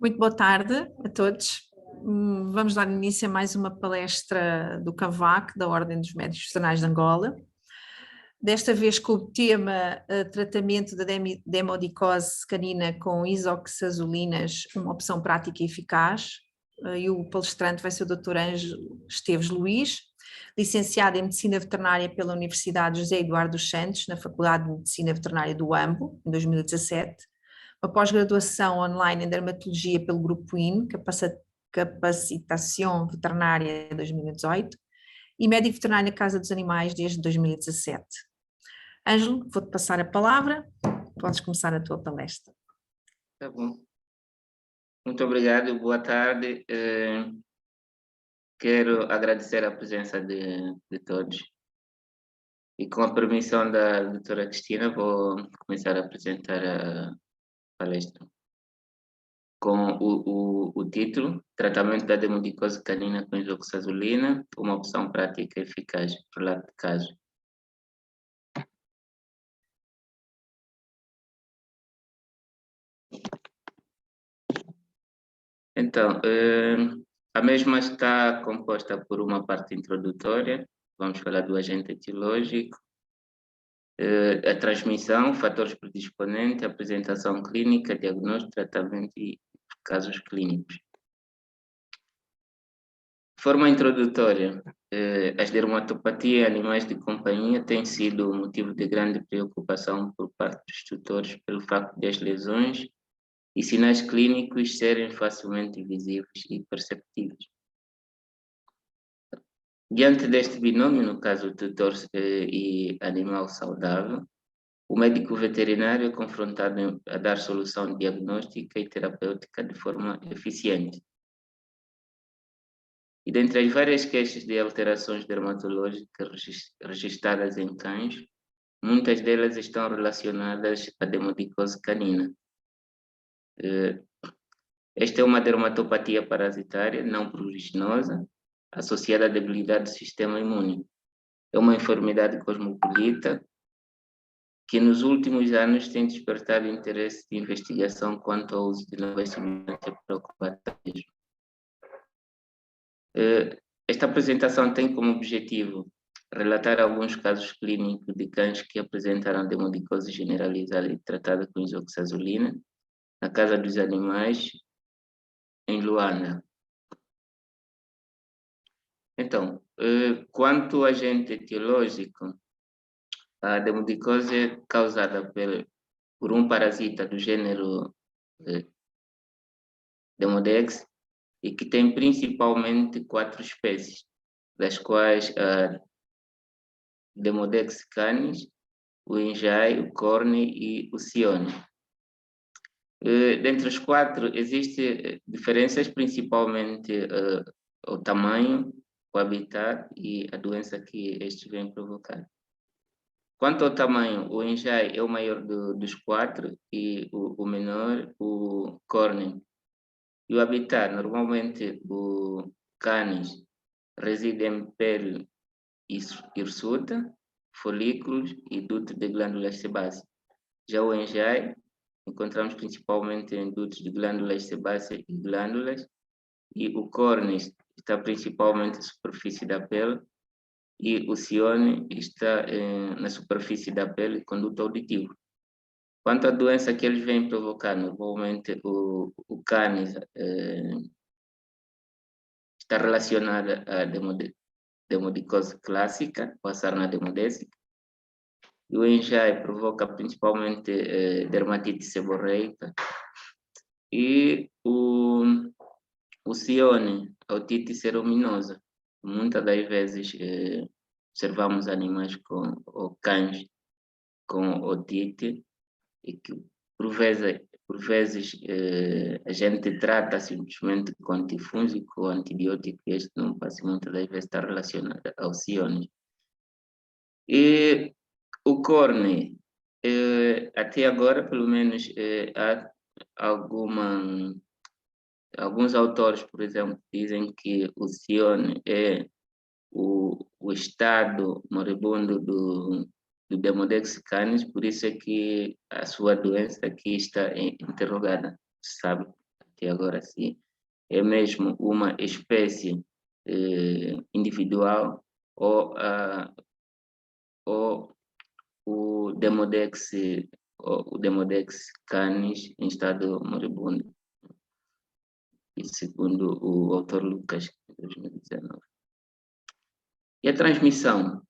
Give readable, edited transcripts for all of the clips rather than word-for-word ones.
Muito boa tarde a todos. Vamos dar início a mais uma palestra do CAVAC, da Ordem dos Médicos Veterinários de Angola. Desta vez com o tema tratamento da demodicose canina com isoxazulinas, uma opção prática e eficaz. E o palestrante vai ser o Dr. Ângelo Esteves Luís, licenciado em Medicina Veterinária pela Universidade José Eduardo dos Santos, na Faculdade de Medicina Veterinária do AMBO, em 2017. Uma pós-graduação online em Dermatologia pelo Grupo IN, Capacitação Veterinária 2018, e médico veterinário na Casa dos Animais desde 2017. Ângelo, vou-te passar a palavra, podes começar a tua palestra. Tá bom. Muito obrigado, boa tarde. Quero agradecer a presença de todos. E com a permissão da doutora Cristina, vou começar a apresentar a palestra. Com o título, Tratamento da demodicose canina com isoxazolina, uma opção prática e eficaz, relato de caso. Então, a mesma está composta por uma parte introdutória, vamos falar do agente etiológico, a transmissão, fatores predisponentes, apresentação clínica, diagnóstico, tratamento e casos clínicos. Forma introdutória, as dermatopatias em animais de companhia têm sido motivo de grande preocupação por parte dos tutores pelo facto de as lesões e sinais clínicos serem facilmente visíveis e perceptíveis. Diante deste binômio, no caso tutor e animal saudável, o médico veterinário é confrontado a dar solução diagnóstica e terapêutica de forma eficiente. E dentre as várias queixas de alterações dermatológicas registradas em cães, muitas delas estão relacionadas à demodicose canina. Esta é uma dermatopatia parasitária não pruriginosa, associada à debilidade do sistema imune. É uma enfermidade cosmopolita que nos últimos anos tem despertado interesse de investigação quanto ao uso de novas substâncias preocupatórias. Esta apresentação tem como objetivo relatar alguns casos clínicos de cães que apresentaram demodicose generalizada e tratada com isoxazolina na Casa dos Animais, em Luanda. Então, quanto ao agente etiológico, a demodicose é causada por um parasita do gênero Demodex e que tem principalmente 4 espécies, das quais a Demodex canis, o Enjai, o Corne e o Cione. Dentre os 4, existem diferenças principalmente o tamanho, o habitat e a doença que estes vêm provocar. Quanto ao tamanho, o Enjai é o maior dos 4 e o menor, o Corne. E o habitat, normalmente o Canis reside em pele hirsuta, folículos e duto de glândulas sebáceas. Já o Enjai encontramos principalmente em dutos de glândulas sebáceas e glândulas, e o Cornis está principalmente na superfície da pele, e o Cione está na superfície da pele e conduto auditivo. Quanto à doença que eles vêm provocar, normalmente o Canis está relacionada à demodicose clássica, ou a sarna demodésica, e o Enjai provoca principalmente dermatite seborreica, e o Cione, otite cerominosa. Muitas das vezes observamos animais ou cães com otite e que por vezes a gente trata simplesmente com antifúngico ou antibiótico, e este não passa, muitas das vezes está relacionado ao Cione. E o Corne, até agora, pelo menos, há alguns autores, por exemplo, dizem que o Cione é o estado moribundo do Demodex canis, por isso é que a sua doença aqui está interrogada, sabe até agora se é mesmo uma espécie individual ou o Demodex canis em estado moribundo, e segundo o autor Lucas, de 2019. E a transmissão?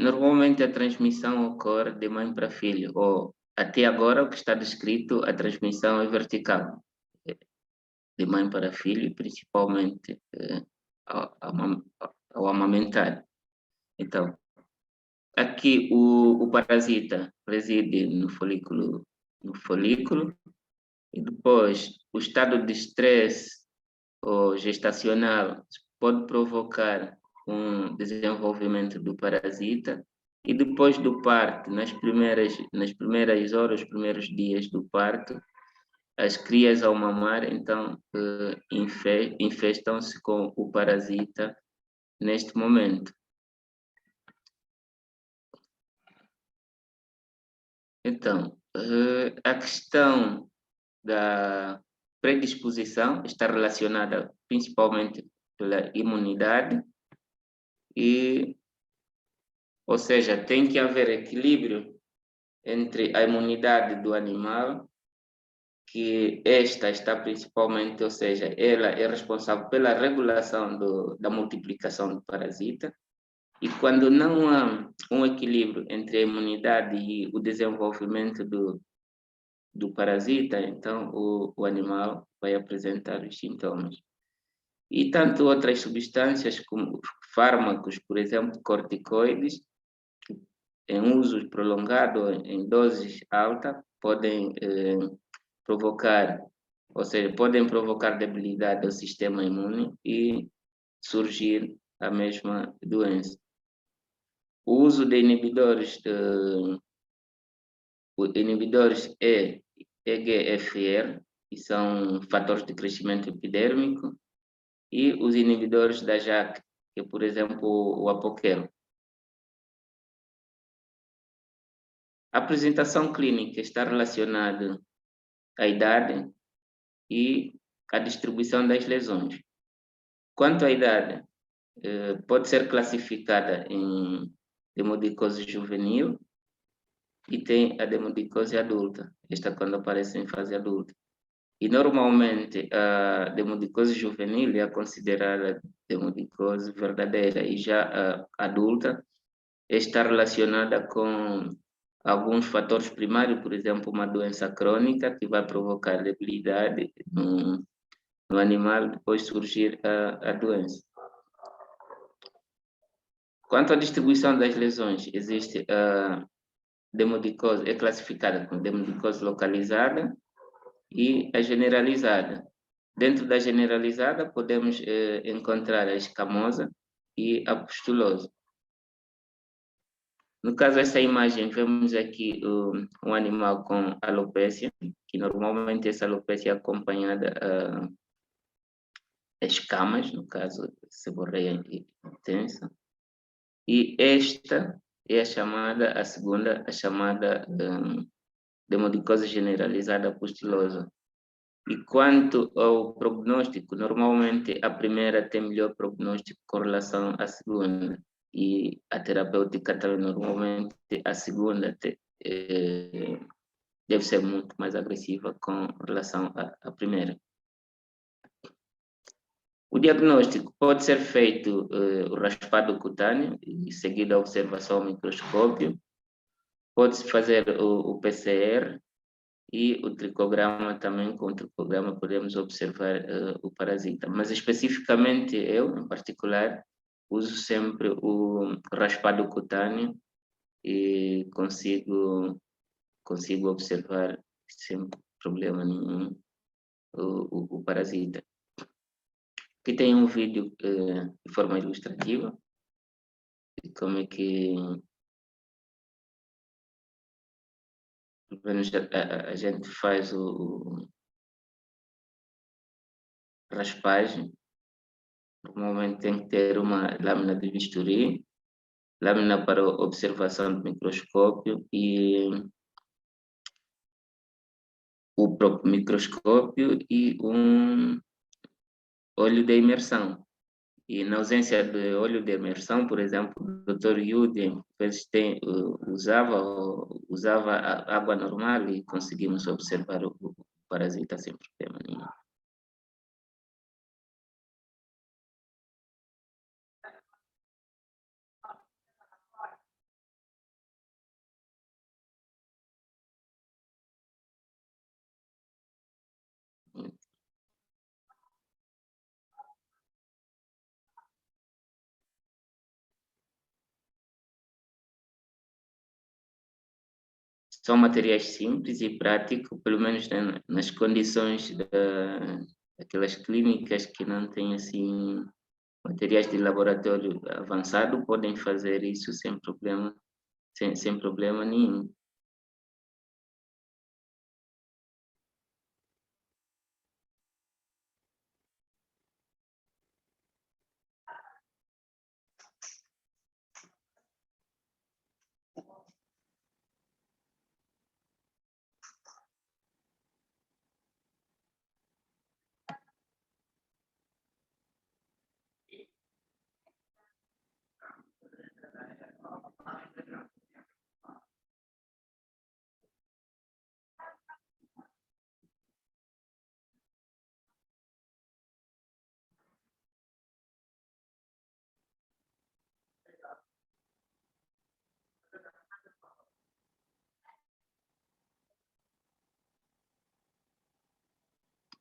Normalmente a transmissão ocorre de mãe para filho, ou até agora o que está descrito, a transmissão é vertical, de mãe para filho, principalmente ao amamentar. Então, aqui o parasita reside no folículo, e depois o estado de estresse ou gestacional pode provocar um desenvolvimento do parasita, e depois do parto, nas primeiras horas, os primeiros dias do parto, as crias ao mamar, então, infestam-se com o parasita neste momento. Então, a questão da predisposição está relacionada principalmente pela imunidade, ou seja, tem que haver equilíbrio entre a imunidade do animal, que esta está principalmente, ou seja, ela é responsável pela regulação da multiplicação do parasita, e quando não há um equilíbrio entre a imunidade e o desenvolvimento do parasita, então o animal vai apresentar os sintomas. E tanto outras substâncias como fármacos, por exemplo, corticoides, em uso prolongado, em doses altas, podem provocar, ou seja, podem provocar debilidade do sistema imune e surgir a mesma doença. O uso de inibidores EGFR, que são fatores de crescimento epidérmico, e os inibidores da JAK, que é, por exemplo, o apoquel. A apresentação clínica está relacionada à idade e à distribuição das lesões. Quanto à idade, pode ser classificada em demodicose juvenil e tem a demodicose adulta, esta quando aparece em fase adulta. E normalmente a demodicose juvenil é considerada demodicose verdadeira, e já a adulta está relacionada com alguns fatores primários, por exemplo, uma doença crônica que vai provocar debilidade no animal, depois surgir a doença. Quanto à distribuição das lesões, existe a demodicose, é classificada como demodicose localizada e a generalizada. Dentro da generalizada, podemos encontrar a escamosa e a pustulosa. No caso dessa imagem, vemos aqui um animal com alopécia, que normalmente essa alopécia é acompanhada a escamas, no caso, seborreia intensa. E esta é a segunda demodicose generalizada pustulosa. E quanto ao prognóstico, normalmente a primeira tem melhor prognóstico com relação à segunda, e a terapêutica também, normalmente a segunda deve ser muito mais agressiva com relação à primeira. O diagnóstico pode ser feito o raspado cutâneo e seguido a observação ao microscópio. Pode-se fazer o PCR e o tricograma também. Com o tricograma podemos observar o parasita. Mas especificamente eu, em particular, uso sempre o raspado cutâneo e consigo observar sem problema nenhum o parasita. Aqui tem um vídeo de forma ilustrativa de como é que a gente faz o raspagem. Normalmente tem que ter uma lâmina de bisturi, lâmina para observação do microscópio e o próprio microscópio e um olho de imersão. E na ausência de olho de imersão, por exemplo, o Dr. Yudi usava a água normal e conseguimos observar o parasita sem problema nenhum. São materiais simples e práticos, pelo menos nas condições daquelas clínicas que não têm assim materiais de laboratório avançado, podem fazer isso sem problema, sem problema nenhum.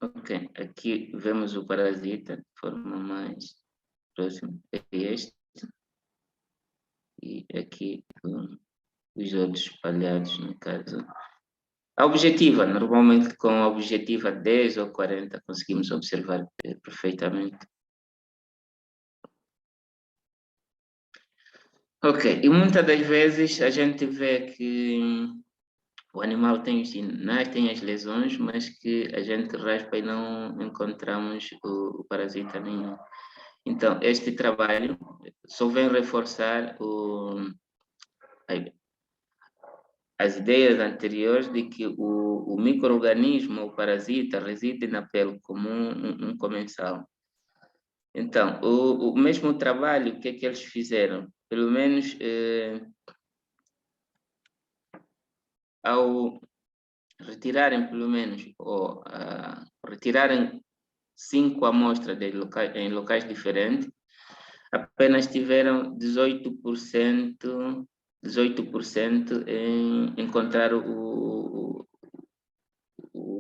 Ok, aqui vemos o parasita de forma mais próxima, é este, e aqui os olhos espalhados, no caso. A objetiva, normalmente com a objetiva 10 ou 40 conseguimos observar perfeitamente. Ok, e muitas das vezes a gente vê que o animal tem os sinais, tem as lesões, mas que a gente raspa e não encontramos o parasita nenhum. Então, este trabalho só vem reforçar as ideias anteriores de que o micro-organismo, o parasita, reside na pele como um comensal. Então, o mesmo trabalho, o que é que eles fizeram? Pelo menos ao retirarem, pelo menos, ou retirarem 5 amostras em locais diferentes, apenas tiveram 18% em encontrar o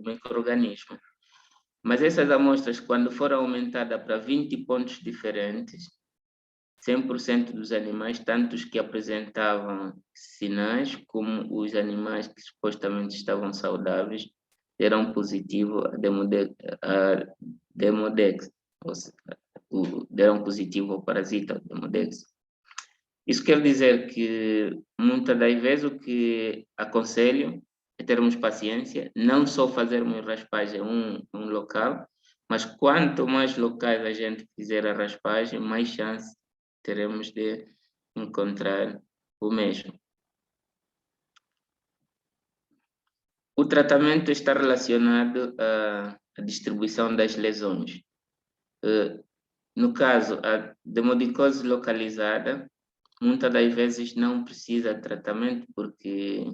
micro-organismo. Mas essas amostras, quando foram aumentadas para 20 pontos diferentes, 100% dos animais, tanto os que apresentavam sinais, como os animais que supostamente estavam saudáveis, deram positivo a Demodex, ou seja, deram positivo ao parasita Demodex. Isso quer dizer que, muitas das vezes, o que aconselho é termos paciência, não só fazermos raspagem em um local, mas quanto mais locais a gente fizer a raspagem, mais chance teremos de encontrar o mesmo. O tratamento está relacionado à distribuição das lesões. No caso, a demodicose localizada, muitas das vezes não precisa de tratamento, porque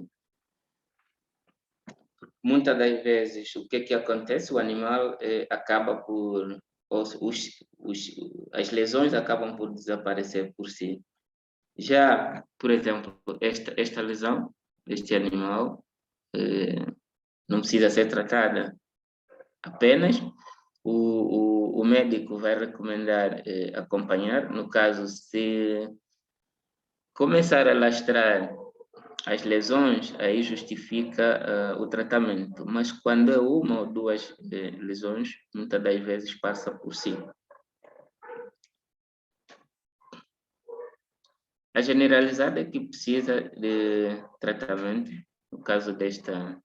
muitas das vezes o que é que acontece? O animal acaba por, as lesões acabam por desaparecer por si. Já, por exemplo, esta lesão, este animal, não precisa ser tratada. Apenas o médico vai recomendar acompanhar, no caso, se começar a lastrar as lesões, aí justifica o tratamento. Mas quando é uma ou duas lesões, muitas das vezes passa por si. A generalizada é que precisa de tratamento. No caso desta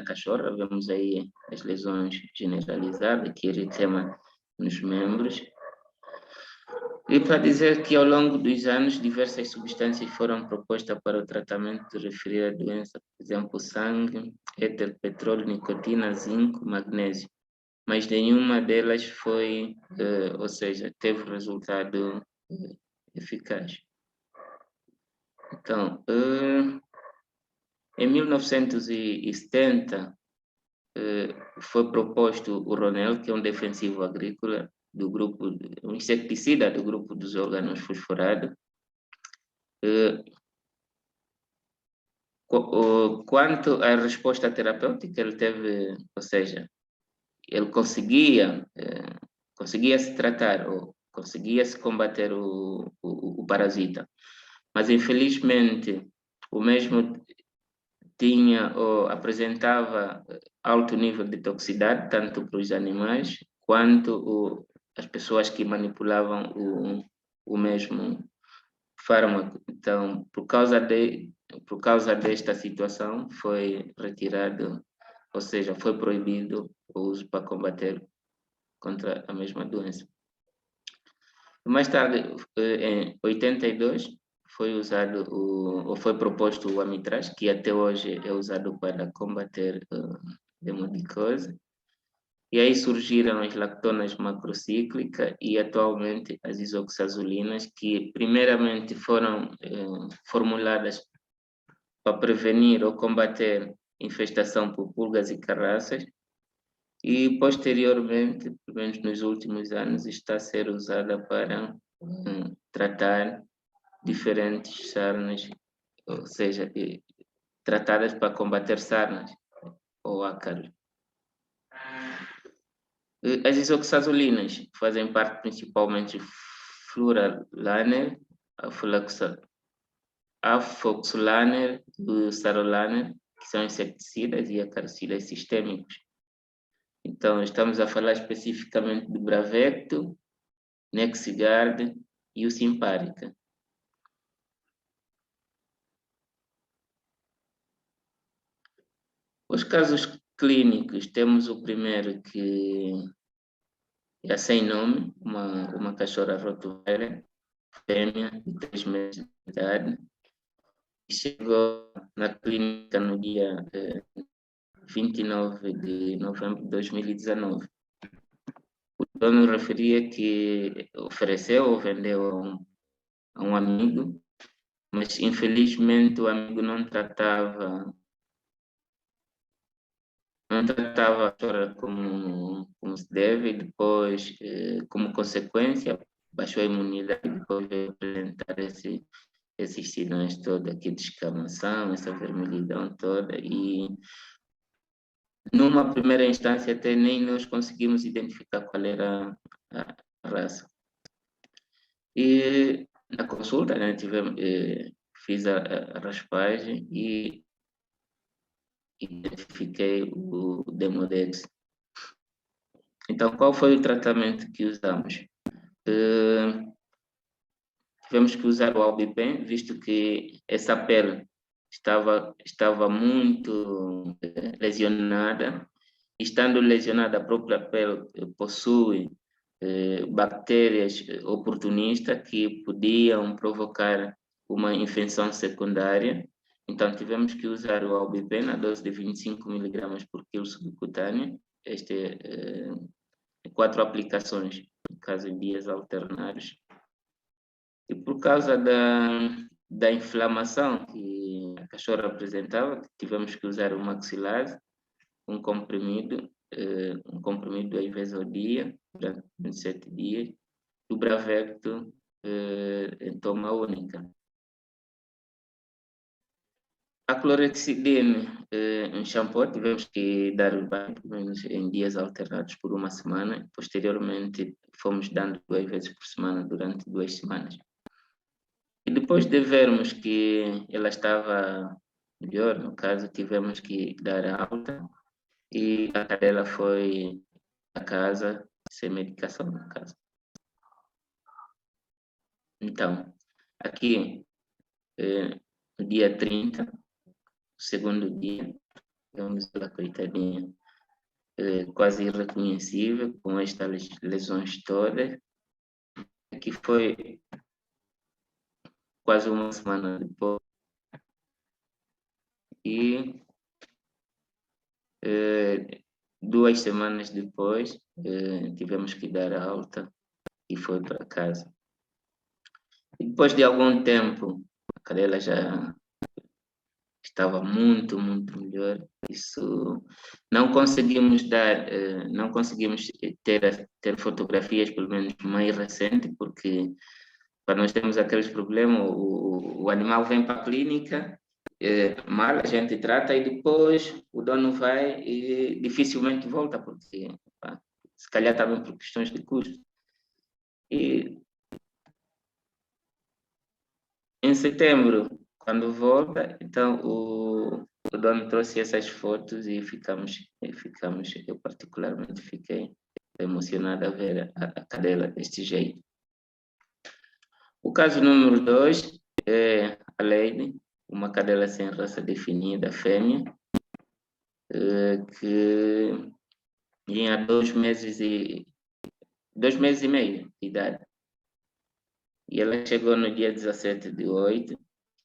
cachorra, vemos aí as lesões generalizadas, que eritema nos membros. E para dizer que ao longo dos anos diversas substâncias foram propostas para o tratamento de referida doença, por exemplo, sangue, éter, petróleo, nicotina, zinco, magnésio, mas nenhuma delas foi, ou seja, teve resultado eficaz. Então, em 1970, foi proposto o Ronel, que é um defensivo agrícola do grupo, um inseticida do grupo dos órgãos fosforados. Quanto à resposta terapêutica, ele teve, ou seja, ele conseguia se tratar, ou conseguia se combater o parasita, mas infelizmente o mesmo tinha ou apresentava alto nível de toxicidade, tanto para os animais quanto as pessoas que manipulavam o mesmo fármaco. Então, por causa desta situação, foi retirado, ou seja, foi proibido o uso para combater contra a mesma doença. Mais tarde, em 82, foi usado ou foi proposto o Amitraz, que até hoje é usado para combater hemodicose. E aí surgiram as lactonas macrocíclicas e atualmente as isoxazulinas, que primeiramente foram formuladas para prevenir ou combater infestação por pulgas e carraças, e posteriormente, pelo menos nos últimos anos, está a ser usada para tratar diferentes sarnas, ou seja, tratadas para combater sarnas ou ácaros. As isoxazulinas fazem parte principalmente fluralaner, afoxolaner e sarolaner, que são inseticidas e acaricidas sistêmicos. Então, estamos a falar especificamente do Bravecto, Nexigard e o Simparica. Os casos clínicos, temos o primeiro que é sem nome, uma cachorra Rottweiler, fêmea de 3 meses de idade, que chegou na clínica no dia 29 de novembro de 2019. O dono referia que ofereceu ou vendeu a um amigo, mas infelizmente o amigo não tratava a cachorra como se deve, e depois, como consequência, baixou a imunidade e depois veio apresentar esses sinais todos aqui de escamação, essa vermelhidão toda, e numa primeira instância até nem nós conseguimos identificar qual era a raça. E na consulta, né, fiz a raspagem e identifiquei o Demodex. Então, qual foi o tratamento que usamos? Tivemos que usar o Albipen, visto que essa pele estava muito lesionada. Estando lesionada, a própria pele possui bactérias oportunistas que podiam provocar uma infecção secundária. Então, tivemos que usar o Albipen, a dose de 25 mg por quilo subcutâneo. Este é 4 aplicações, no caso em dias alternados. E por causa da inflamação que a cachorra apresentava, tivemos que usar o Maxilase, um comprimido às vezes ao dia, durante 27 dias, e o Bravecto em toma única. A clorexidine em shampoo tivemos que dar o banho, pelo menos em dias alternados por uma semana. Posteriormente, fomos dando 2 vezes por semana durante 2 semanas. E depois de vermos que ela estava melhor, no caso, tivemos que dar alta e a cadela foi a casa sem medicação, no caso. Então, aqui, no dia 30, o segundo dia, vemos ela coitadinha, quase irreconhecível, com estas lesões todas. que foi quase uma semana depois. E 2 semanas depois, tivemos que dar alta e foi para casa. E depois de algum tempo, a cadela já estava muito, muito melhor. Isso não conseguimos não conseguimos ter fotografias, pelo menos mais recentes, porque para nós termos aqueles problemas, o animal vem para a clínica, mal a gente trata e depois o dono vai e dificilmente volta, porque pá, se calhar também por questões de custo. E em setembro, quando volta, então o dono trouxe essas fotos e eu particularmente fiquei emocionado a ver a cadela deste jeito. O caso número 2 é a Lady, uma cadela sem raça definida, fêmea, que tinha 2 meses e meio de idade. E ela chegou no dia 17/8,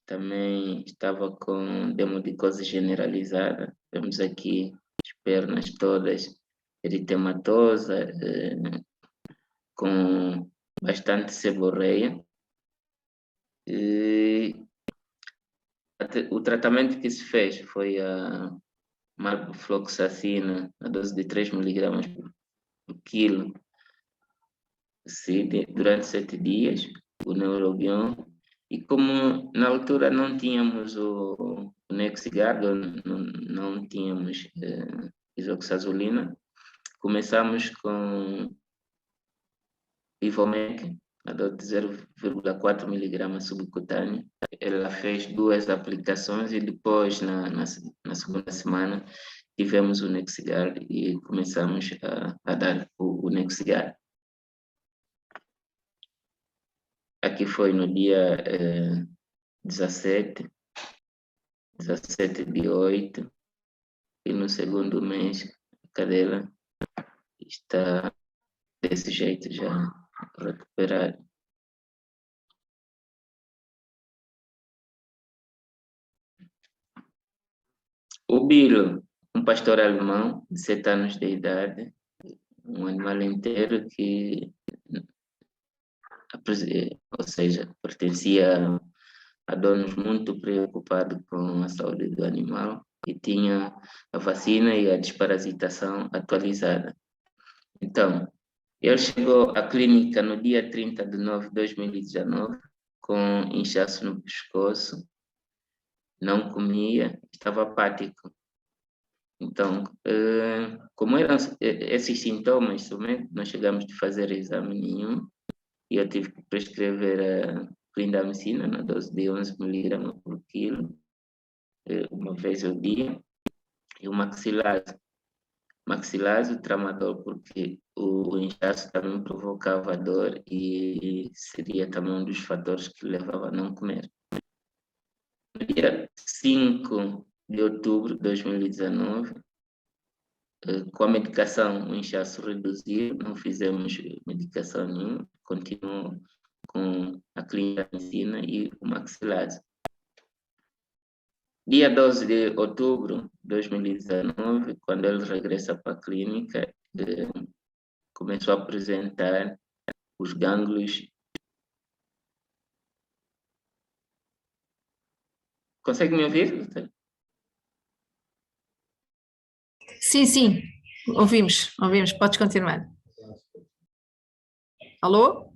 também estava com demodicose generalizada. Temos aqui as pernas todas eritematosa, com bastante seborreia. E o tratamento que se fez foi a marfloxacina, a dose de 3 miligramas por quilo, durante 7 dias, o Neurobion. E como na altura não tínhamos o Nexigard, não tínhamos isoxazolina, começamos com Ivomec, a dose de 0,4 miligramas subcutâneo. Ela fez 2 aplicações e depois, na segunda semana, tivemos o Nexigard e começamos a dar o Nexigard. Aqui foi no dia 17 de 8, e no segundo mês a cadela está desse jeito já recuperada. O Bilo, um pastor alemão de 7 anos de idade, um animal inteiro que, ou seja, pertencia a donos muito preocupados com a saúde do animal e tinha a vacina e a desparasitação atualizada. Então, ele chegou à clínica no dia 30 de nove de 2019 com inchaço no pescoço, não comia, estava apático. Então, como eram esses sintomas, somente não chegamos a fazer exame nenhum e eu tive que prescrever a clindamicina na dose de 11 miligramas por quilo, uma vez ao dia, e o maxilase, o tramadol, porque o inchaço também provocava dor e seria também um dos fatores que levava a não comer. No dia 5 de outubro de 2019, com a medicação, o inchaço reduziu, não fizemos medicação nenhuma, continuou com a clindamicina e o maxilase. Dia 12 de outubro de 2019, quando ele regressa para a clínica, começou a apresentar os gânglios. Consegue me ouvir? Sim, sim, ouvimos, podes continuar. Alô?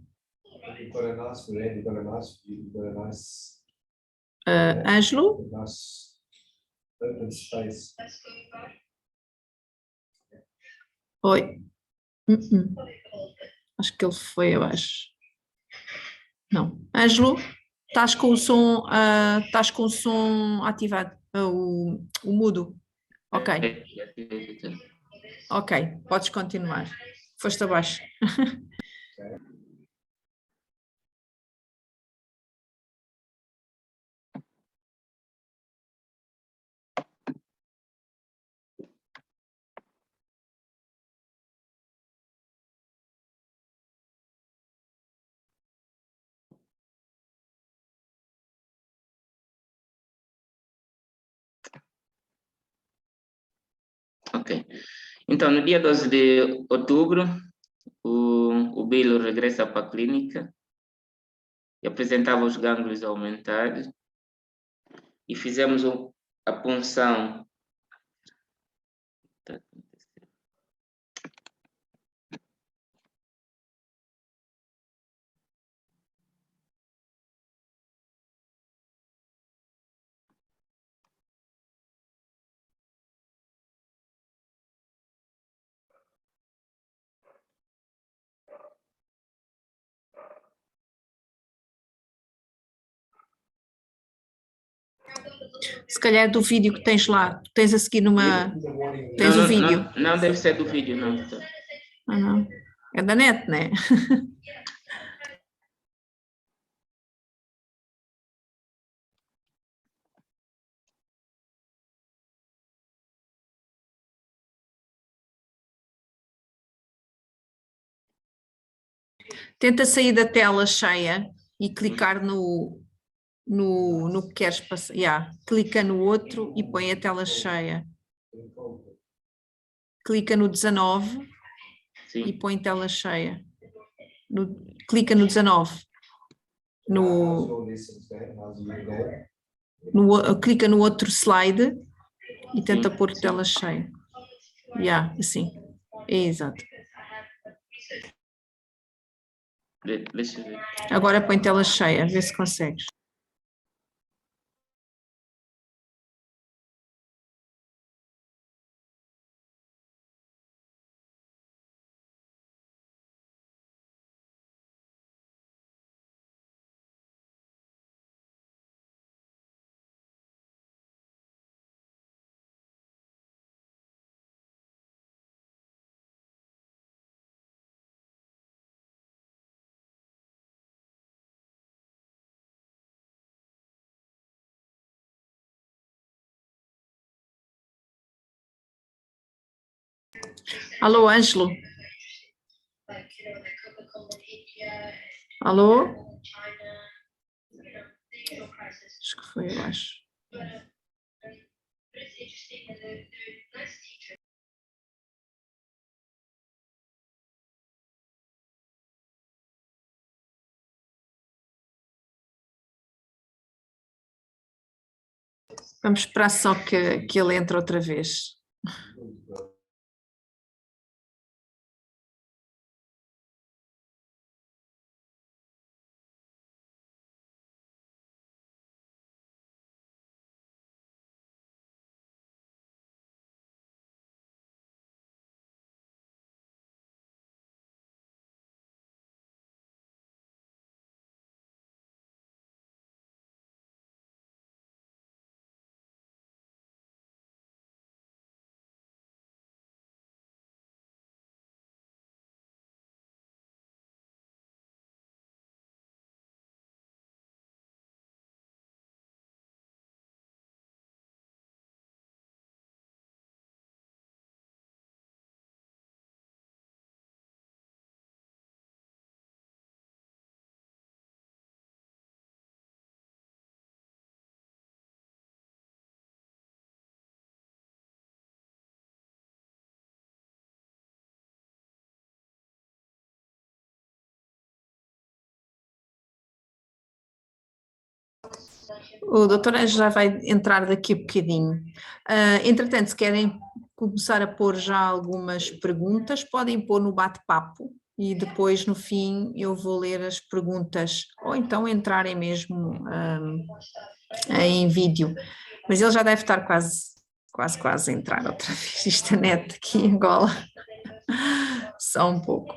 Ângelo? Oi. Acho que ele foi abaixo. Não. Ângelo, estás com o som ativado, o mudo. Ok, ok, podes continuar. Foste abaixo. Ok. Então, no dia 12 de outubro, o Bilo regressa para a clínica e apresentava os gânglios aumentados e fizemos a punção. Se calhar é do vídeo que tens lá, tens a seguir numa. Tens o vídeo. Não deve ser do vídeo, não, doutor. Ah, não. É da net, né? Tenta sair da tela cheia e clicar no que queres passar. Yeah. Clica no outro e põe a tela cheia. Clica no 19 e Sim. põe tela cheia. Clica no 19. Clica no outro slide e tenta Sim, pôr sim. tela cheia. Yeah, assim. Exato. Deixa eu ver. Agora põe tela cheia, vê se consegues. Alô, Ângelo? Alô? Acho que foi, eu acho. Vamos esperar só que ele entre outra vez. O doutor Anjo já vai entrar daqui a bocadinho. Entretanto, se querem começar a pôr já algumas perguntas, podem pôr no bate-papo e depois no fim eu vou ler as perguntas, ou então entrarem mesmo em vídeo. Mas ele já deve estar quase a entrar outra vez. Isto a net aqui em Angola. Só um pouco.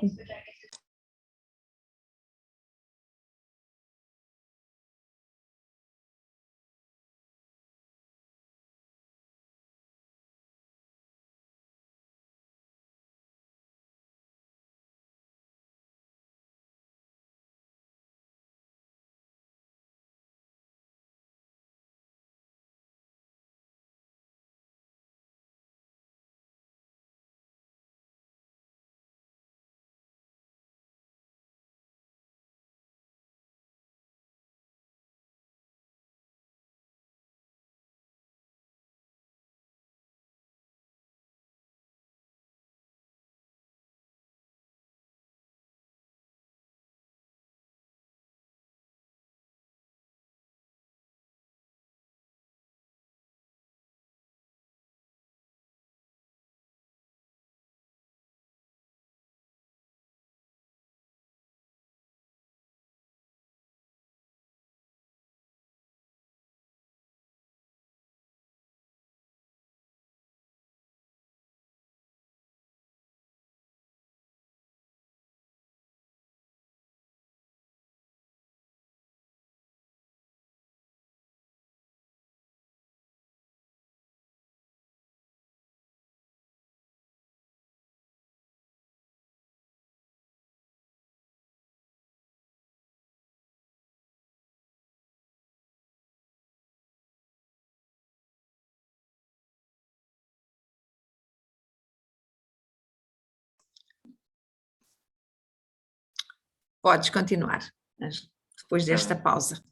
Podes continuar, mas depois Tá desta bem. pausa.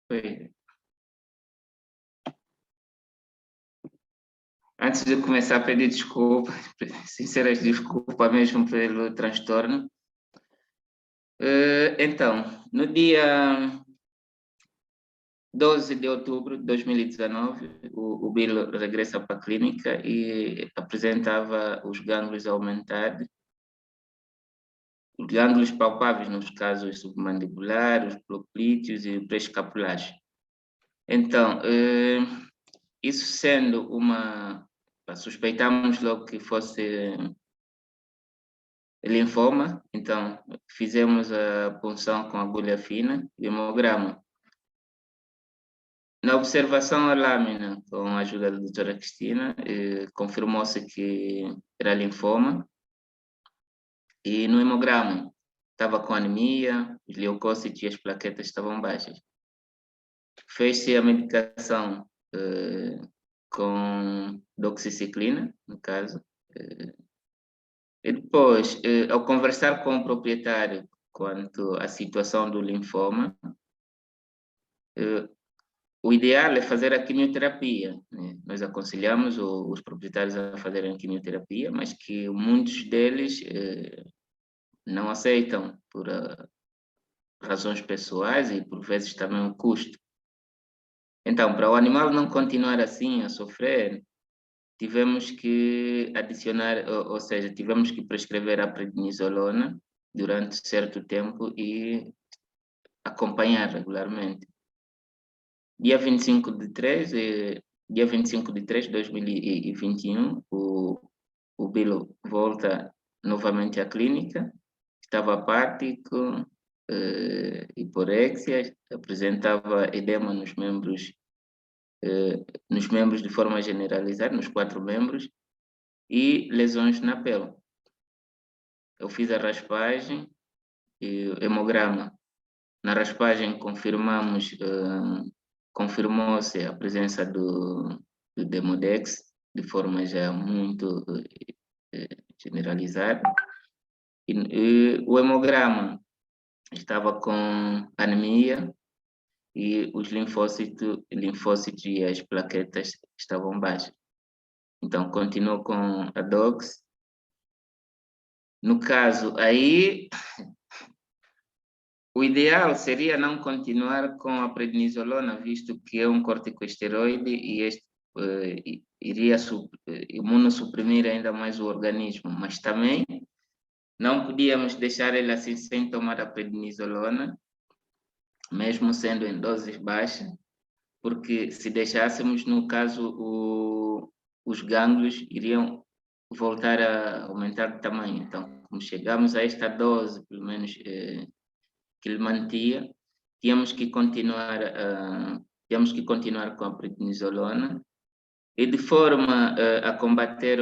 Foi. Antes de começar a pedir desculpa, sinceras desculpas mesmo pelo transtorno. Então, no dia 12 de outubro de 2019, o Bill regressa para a clínica e apresentava os gânglios a aumentar, os gânglios palpáveis nos casos submandibulares, os proclíteos e pré-escapulares. Então, isso sendo uma... Suspeitamos logo que fosse linfoma, então fizemos a punção com agulha fina e hemograma. Na observação à lâmina, com a ajuda da doutora Cristina, confirmou-se que era linfoma. E no hemograma, estava com anemia, os leucócitos e as plaquetas estavam baixas. Fez-se a medicação com doxiciclina, no caso. E depois, ao conversar com o proprietário quanto à situação do linfoma, o ideal é fazer a quimioterapia, né? Nós aconselhamos os proprietários a fazerem quimioterapia, mas que muitos deles não aceitam por razões pessoais e por vezes também o custo. Então, para o animal não continuar assim a sofrer, tivemos que adicionar, ou seja, tivemos que prescrever a prednisolona durante certo tempo e acompanhar regularmente. Dia 25 de 3, dia 25 de 3 de 2021, o Bilo volta novamente à clínica, estava apático, hiporexia, apresentava edema nos membros de forma generalizada, nos 4 membros, e lesões na pele. Eu fiz a raspagem e o hemograma. Na raspagem confirmou-se a presença do Demodex de forma já muito generalizada. E o hemograma estava com anemia e os linfócitos e as plaquetas estavam baixas. Então, continuou com a DOX. No caso, aí, o ideal seria não continuar com a prednisolona, visto que é um corticosteroide e este iria imunossuprimir ainda mais o organismo, mas também não podíamos deixar ele assim sem tomar a prednisolona, mesmo sendo em doses baixas, porque se deixássemos, no caso, os gânglios iriam voltar a aumentar de tamanho. Então, como chegamos a esta dose, pelo menos que ele mantia, tínhamos que continuar com a prednisolona e de forma a combater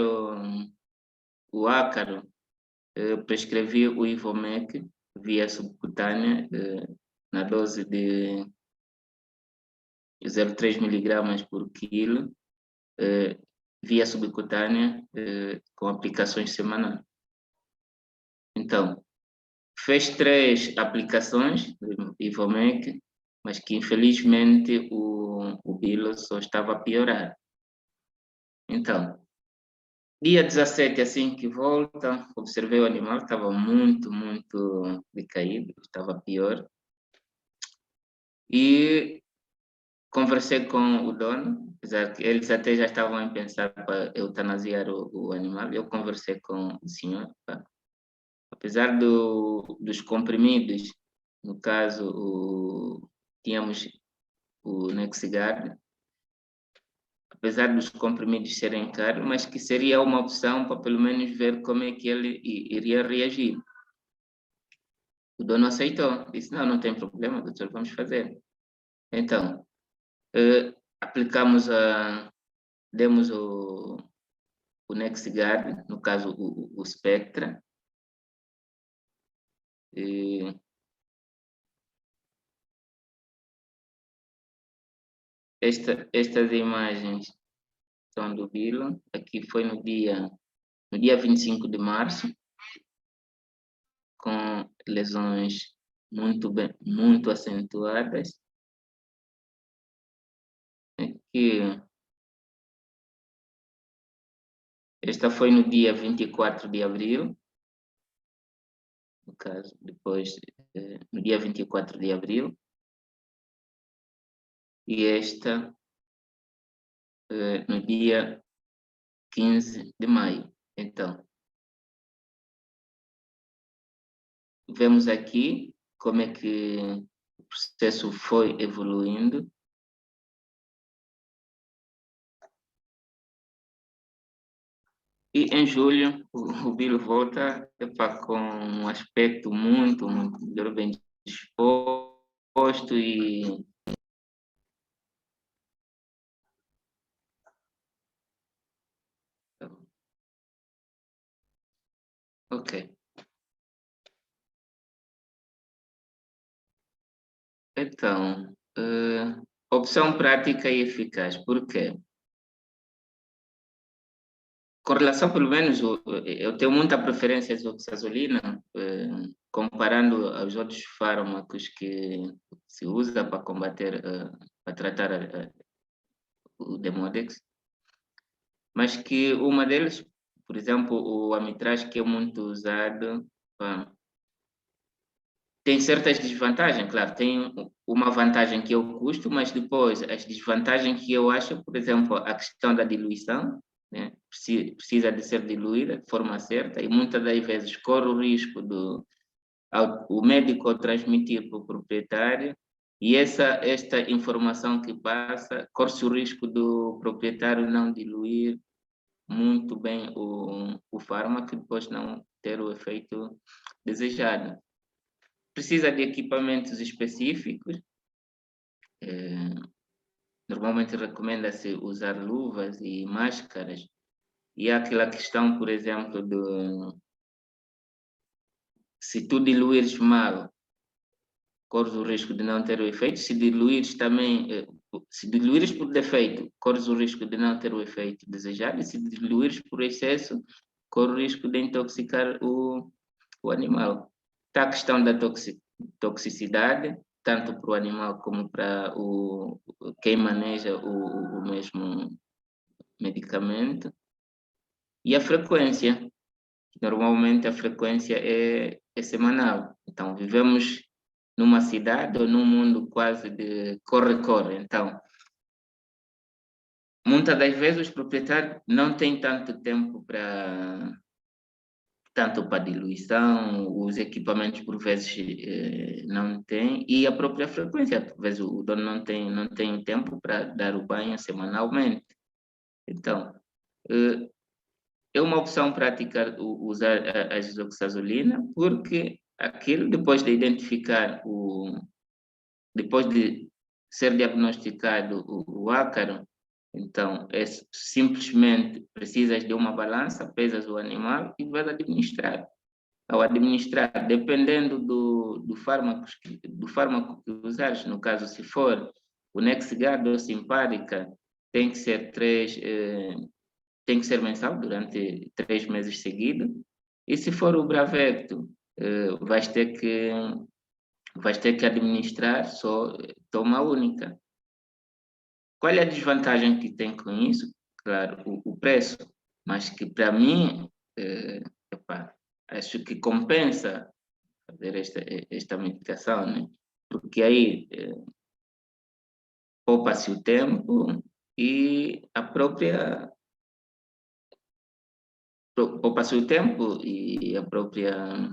o ácaro, prescrevi o Ivomec via subcutânea na dose de 0,3 miligramas por quilo, via subcutânea, com aplicações semanais. Então, fez 3 aplicações do Ivomec, mas que infelizmente o Bilo só estava a piorar. Então, dia 17, assim que volta, observei o animal, estava muito, muito decaído, estava pior. E conversei com o dono, apesar que eles até já estavam a pensar para eutanasiar o animal. Eu conversei com o senhor, tá? Apesar dos comprimidos, no caso, tínhamos o Nexigard, apesar dos comprimidos serem caros, mas que seria uma opção para pelo menos ver como é que ele iria reagir. O dono aceitou, disse, não tem problema, doutor, vamos fazer. Então, demos o Nexigard, no caso o Spectra, E estas imagens são do Bilo. Aqui foi no dia 25 de março, com lesões muito acentuadas. Aqui, esta foi no dia 24 de abril, no caso, depois, no dia 24 de abril. E esta, no dia 15 de maio. Então, vemos aqui como é que o processo foi evoluindo. E em julho, o Bilo volta com um aspecto muito bem disposto e ok. Então, opção prática e eficaz. Por quê? Com relação, pelo menos, eu tenho muita preferência à isoxazolina, comparando aos outros fármacos que se usa para combater, para tratar o Demodex, mas que uma deles, por exemplo, o Amitraz, que é muito usado, tem certas desvantagens, claro, tem uma vantagem que é o custo, mas depois as desvantagens que eu acho, por exemplo, a questão da diluição, né? Precisa de ser diluída de forma certa e muitas das vezes corre o risco o médico transmitir para o proprietário e esta informação que passa corre o risco do proprietário não diluir muito bem o fármaco e depois não ter o efeito desejado. Precisa de equipamentos específicos. Normalmente recomenda-se usar luvas e máscaras. E há aquela questão, por exemplo, se tu diluires mal, corres o risco de não ter o efeito. Se diluires também, se diluires por defeito, corres o risco de não ter o efeito desejado. E se diluires por excesso, corre o risco de intoxicar o animal. Está a questão da toxicidade, tanto para o animal como para quem maneja o mesmo medicamento. E a frequência. Normalmente a frequência é semanal. Então, vivemos numa cidade ou num mundo quase de corre-corre. Então, muitas das vezes os proprietários não têm tanto tempo tanto para diluição, os equipamentos por vezes não têm, e a própria frequência, por vezes o dono não tem tempo para dar o banho semanalmente. Então, é uma opção prática usar a isoxazolina, porque aquilo, depois de identificar depois de ser diagnosticado o ácaro, então, simplesmente precisas de uma balança, pesas o animal e vais administrar. Ao administrar, dependendo do fármaco que usares, no caso, se for o Nexigard ou Simparica, tem que ser tem que ser mensal durante 3 meses seguidos. E se for o Bravecto, vais ter que administrar só toma única. Qual é a desvantagem que tem com isso? Claro, o preço, mas que para mim, acho que compensa fazer esta medicação, né? Porque aí poupa-se o tempo e poupa-se o tempo e a própria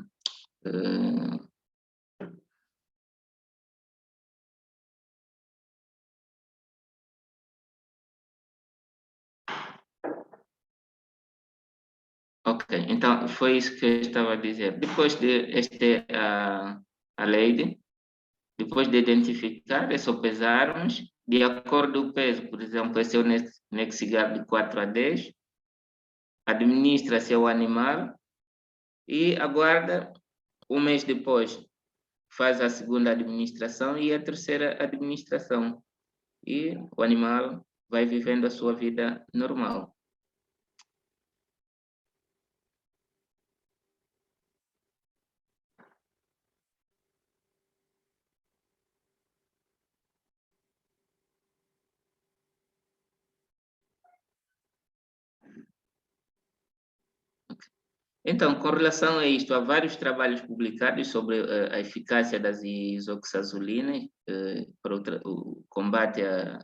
ok, então foi isso que eu estava a dizer. Depois de a lei, depois de identificar, é só pesarmos, de acordo com o peso, por exemplo, esse é o Nexigard de 4 a 10, administra-se ao animal e aguarda um mês depois faz a segunda administração e a terceira administração. E o animal vai vivendo a sua vida normal. Então, com relação a isto, há vários trabalhos publicados sobre a eficácia das isoxazulinas para o combate à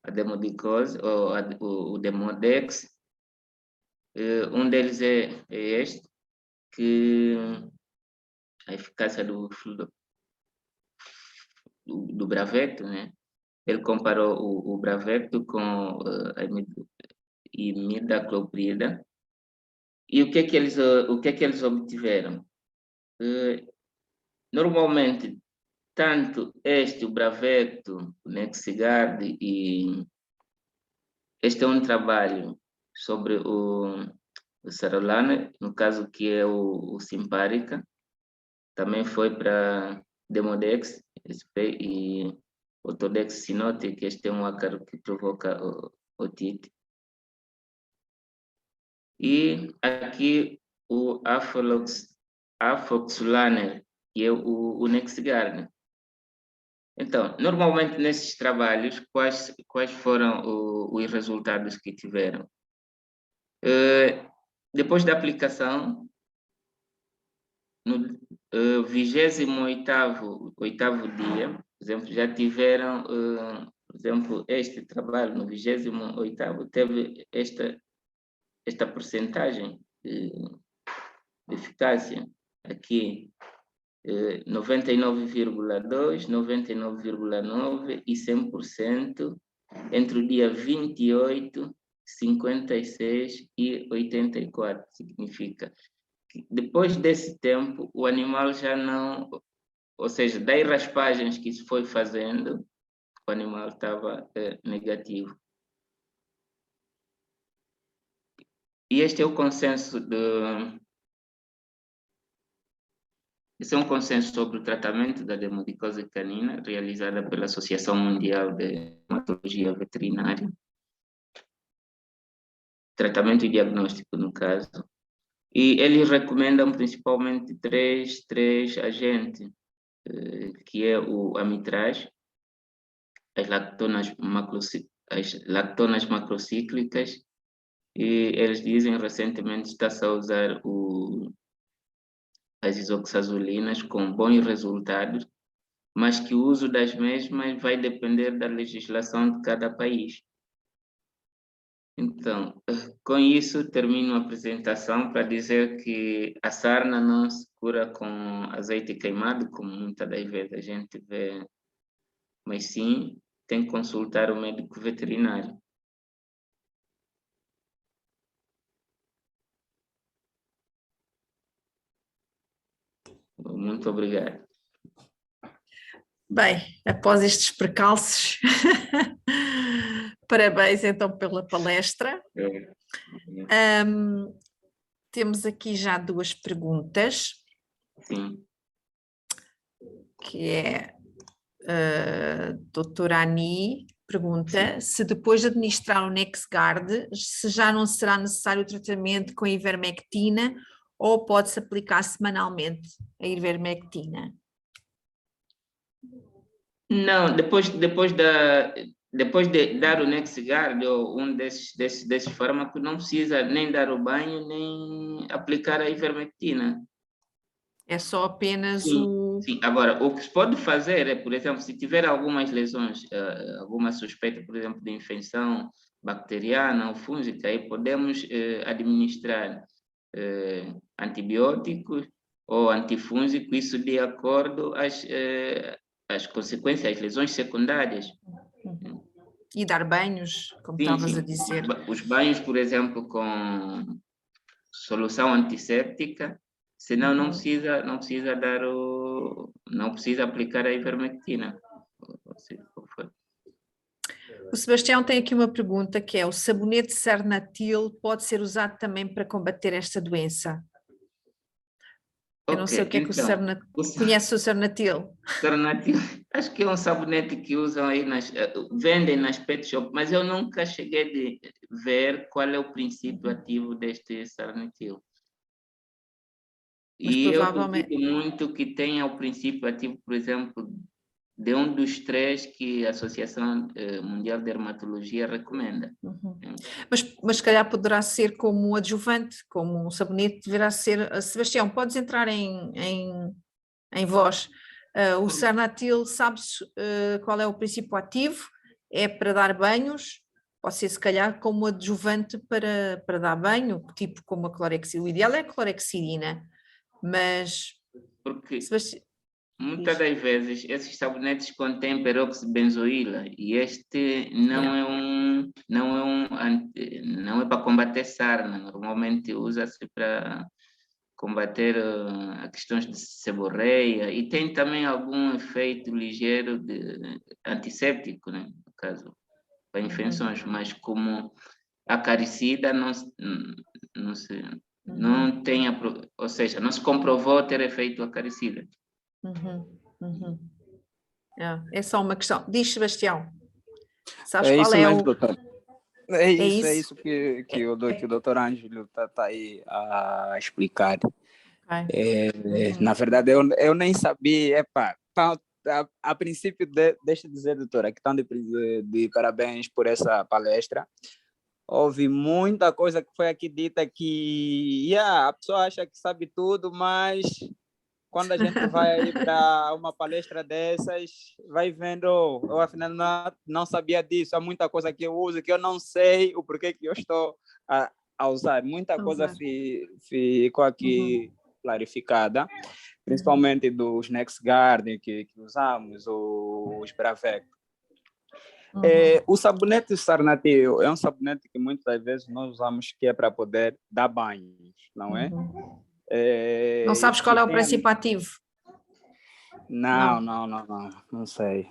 demodicose, ou o Demodex. Um deles é este, que a eficácia do Bravecto, né? Ele comparou o Bravecto com a imidacloprida. E o que é que eles obtiveram? Normalmente, tanto o Bravecto, o Nexigard, e este é um trabalho sobre o Sarolana, no caso que é o Simparica, também foi para Demodex e o Todex sinote, que este é um ácaro que provoca otite. E aqui o Afoxulaner, que é o Nexigard. Então, normalmente nesses trabalhos, quais foram os resultados que tiveram? Depois da aplicação, no 28º dia, por exemplo, já tiveram, por exemplo, este trabalho no 28º teve esta percentagem de eficácia aqui, 99,2%, 99,9% e 100% entre o dia 28, 56 e 84. Significa que depois desse tempo o animal já não, ou seja, das raspagens que se foi fazendo, o animal estava negativo. E este é o consenso Esse é um consenso sobre o tratamento da demodicose canina, realizada pela Associação Mundial de Hematologia Veterinária. Tratamento e diagnóstico, no caso. E eles recomendam principalmente três agentes, que é o amitrage, as lactonas macrocíclicas, e eles dizem recentemente está-se a usar as isoxazulinas com bons resultados, mas que o uso das mesmas vai depender da legislação de cada país. Então, com isso, termino a apresentação para dizer que a sarna não se cura com azeite queimado, como muitas das vezes a gente vê, mas sim tem que consultar o médico veterinário. Muito obrigado. Bem, após estes precalços, parabéns então pela palestra. Temos aqui já duas perguntas. Sim. Que é a doutora Ani pergunta se depois de administrar o Nexigard, se já não será necessário o tratamento com ivermectina ou pode-se aplicar semanalmente a ivermectina? Não, depois de dar o Nexigard ou um desses fármacos, não precisa nem dar o banho, nem aplicar a ivermectina. É só apenas Sim. Agora, o que se pode fazer é, por exemplo, se tiver algumas lesões, alguma suspeita, por exemplo, de infecção bacteriana ou fúngica, aí podemos administrar antibióticos ou antifúngicos, isso de acordo às consequências, às lesões secundárias. E dar banhos, como estavas a dizer. Os banhos, por exemplo, com solução antisséptica, senão não precisa aplicar a ivermectina. O Sebastião tem aqui uma pergunta que é: o sabonete Sernatil pode ser usado também para combater esta doença? Eu não sei o que é que o Cernatil... Conhece o Cernatil? Cernatil, acho que é um sabonete que usam aí, vendem nas pet shop, mas eu nunca cheguei a ver qual é o princípio ativo deste Cernatil. Mas E eu provavelmente... duvido muito que tenha o princípio ativo, por exemplo, de um dos 3 que a Associação Mundial de Dermatologia recomenda. Mas se calhar poderá ser como um adjuvante, como um sabonete, deverá ser... Sebastião, podes entrar em voz. O Cernatil, sabes qual é o princípio ativo? É para dar banhos, pode ser se calhar como adjuvante para dar banho, tipo como a clorexidina. O ideal é a clorexidina, mas... Porque Sebastião, muitas das vezes esses sabonetes contêm peroxibenzoíla e este não é para combater sarna, normalmente usa-se para combater a questões de seborreia e tem também algum efeito ligeiro de antisséptico, né, no caso, para infecções, mas como acaricida não tem, ou seja, não se comprovou ter efeito acaricida. É só uma questão. Diz, Sebastião, sabes É qual isso é mesmo, o... doutor. É isso? isso que o doutor Ângelo está aí a explicar. Na verdade, eu nem sabia. A princípio, deixa eu dizer, doutora, a questão de parabéns por essa palestra. Houve muita coisa que foi aqui dita que a pessoa acha que sabe tudo, mas quando a gente vai aí para uma palestra dessas, vai vendo, eu afinal não sabia disso, há muita coisa que eu uso que eu não sei o porquê que eu estou a usar. Muita coisa ficou aqui clarificada, principalmente dos NexGard que usamos, os Bravec. O sabonete Cernatil é um sabonete que muitas vezes nós usamos que é para poder dar banhos, não é? Não sabes qual é o princípio ativo? Não sei.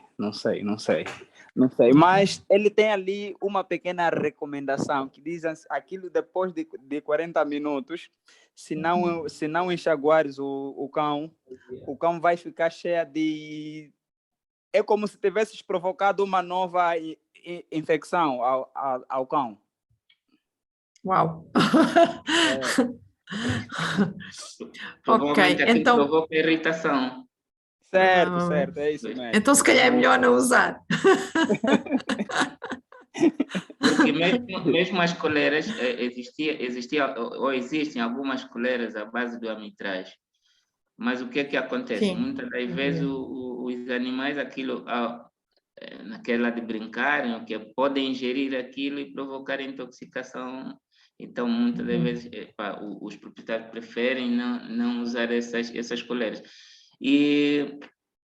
Mas ele tem ali uma pequena recomendação que diz aquilo depois de 40 minutos, se não enxaguares o cão vai ficar cheia de... É como se tivesses provocado uma nova infecção ao cão. Uau! Provavelmente aquilo provoca irritação. Certo, é isso mesmo. Então se calhar é melhor não usar. Porque mesmo as coleiras, existem algumas coleiras à base do amitraz. Mas o que é que acontece? Sim. Muitas das vezes os animais, naquela de brincarem, o que podem ingerir aquilo e provocar intoxicação. Então, muitas das vezes, os proprietários preferem não usar essas coleiras. E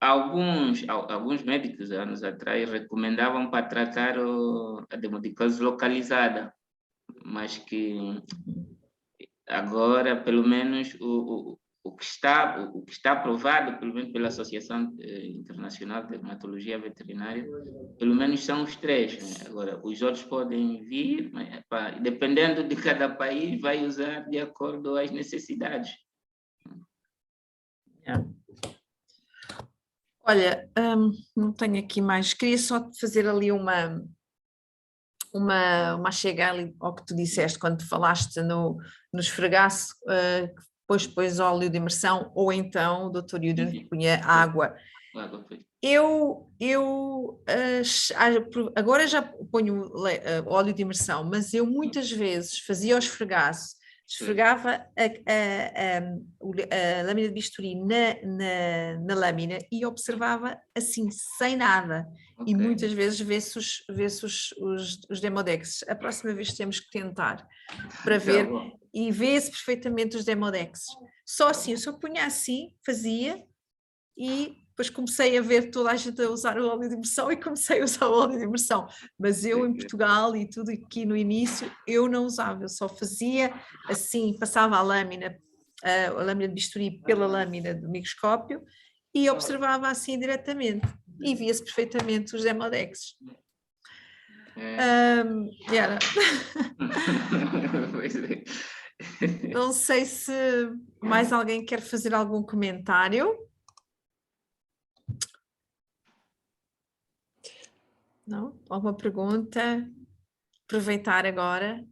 alguns médicos, anos atrás, recomendavam para tratar a dermatose localizada, mas que agora, pelo menos, o que está aprovado, pelo menos pela Associação Internacional de Dermatologia Veterinária, pelo menos são os 3. Né? Agora, os outros podem vir, mas, dependendo de cada país, vai usar de acordo às necessidades. Olha, não tenho aqui mais. Queria só fazer ali uma chega ali ao que tu disseste quando falaste no esfregaço, depois óleo de imersão, ou então o Dr. Yuri punha água. Agora já ponho óleo de imersão, mas eu muitas vezes fazia o esfregaço, esfregava a lâmina de bisturi na lâmina e observava assim, sem nada. Okay. E muitas vezes vê-se os Demodex. A próxima vez temos que tentar para ver e vê-se perfeitamente os Demodex. Só assim, eu só punha assim, fazia e depois comecei a ver toda a gente a usar o óleo de imersão e comecei a usar o óleo de imersão. Mas eu em Portugal e tudo aqui no início, eu não usava, eu só fazia assim, passava a lâmina de bisturi pela lâmina do microscópio e observava assim diretamente e via-se perfeitamente os Demodex. Pois é. Não sei se mais alguém quer fazer algum comentário. Não? Alguma pergunta? Aproveitar agora.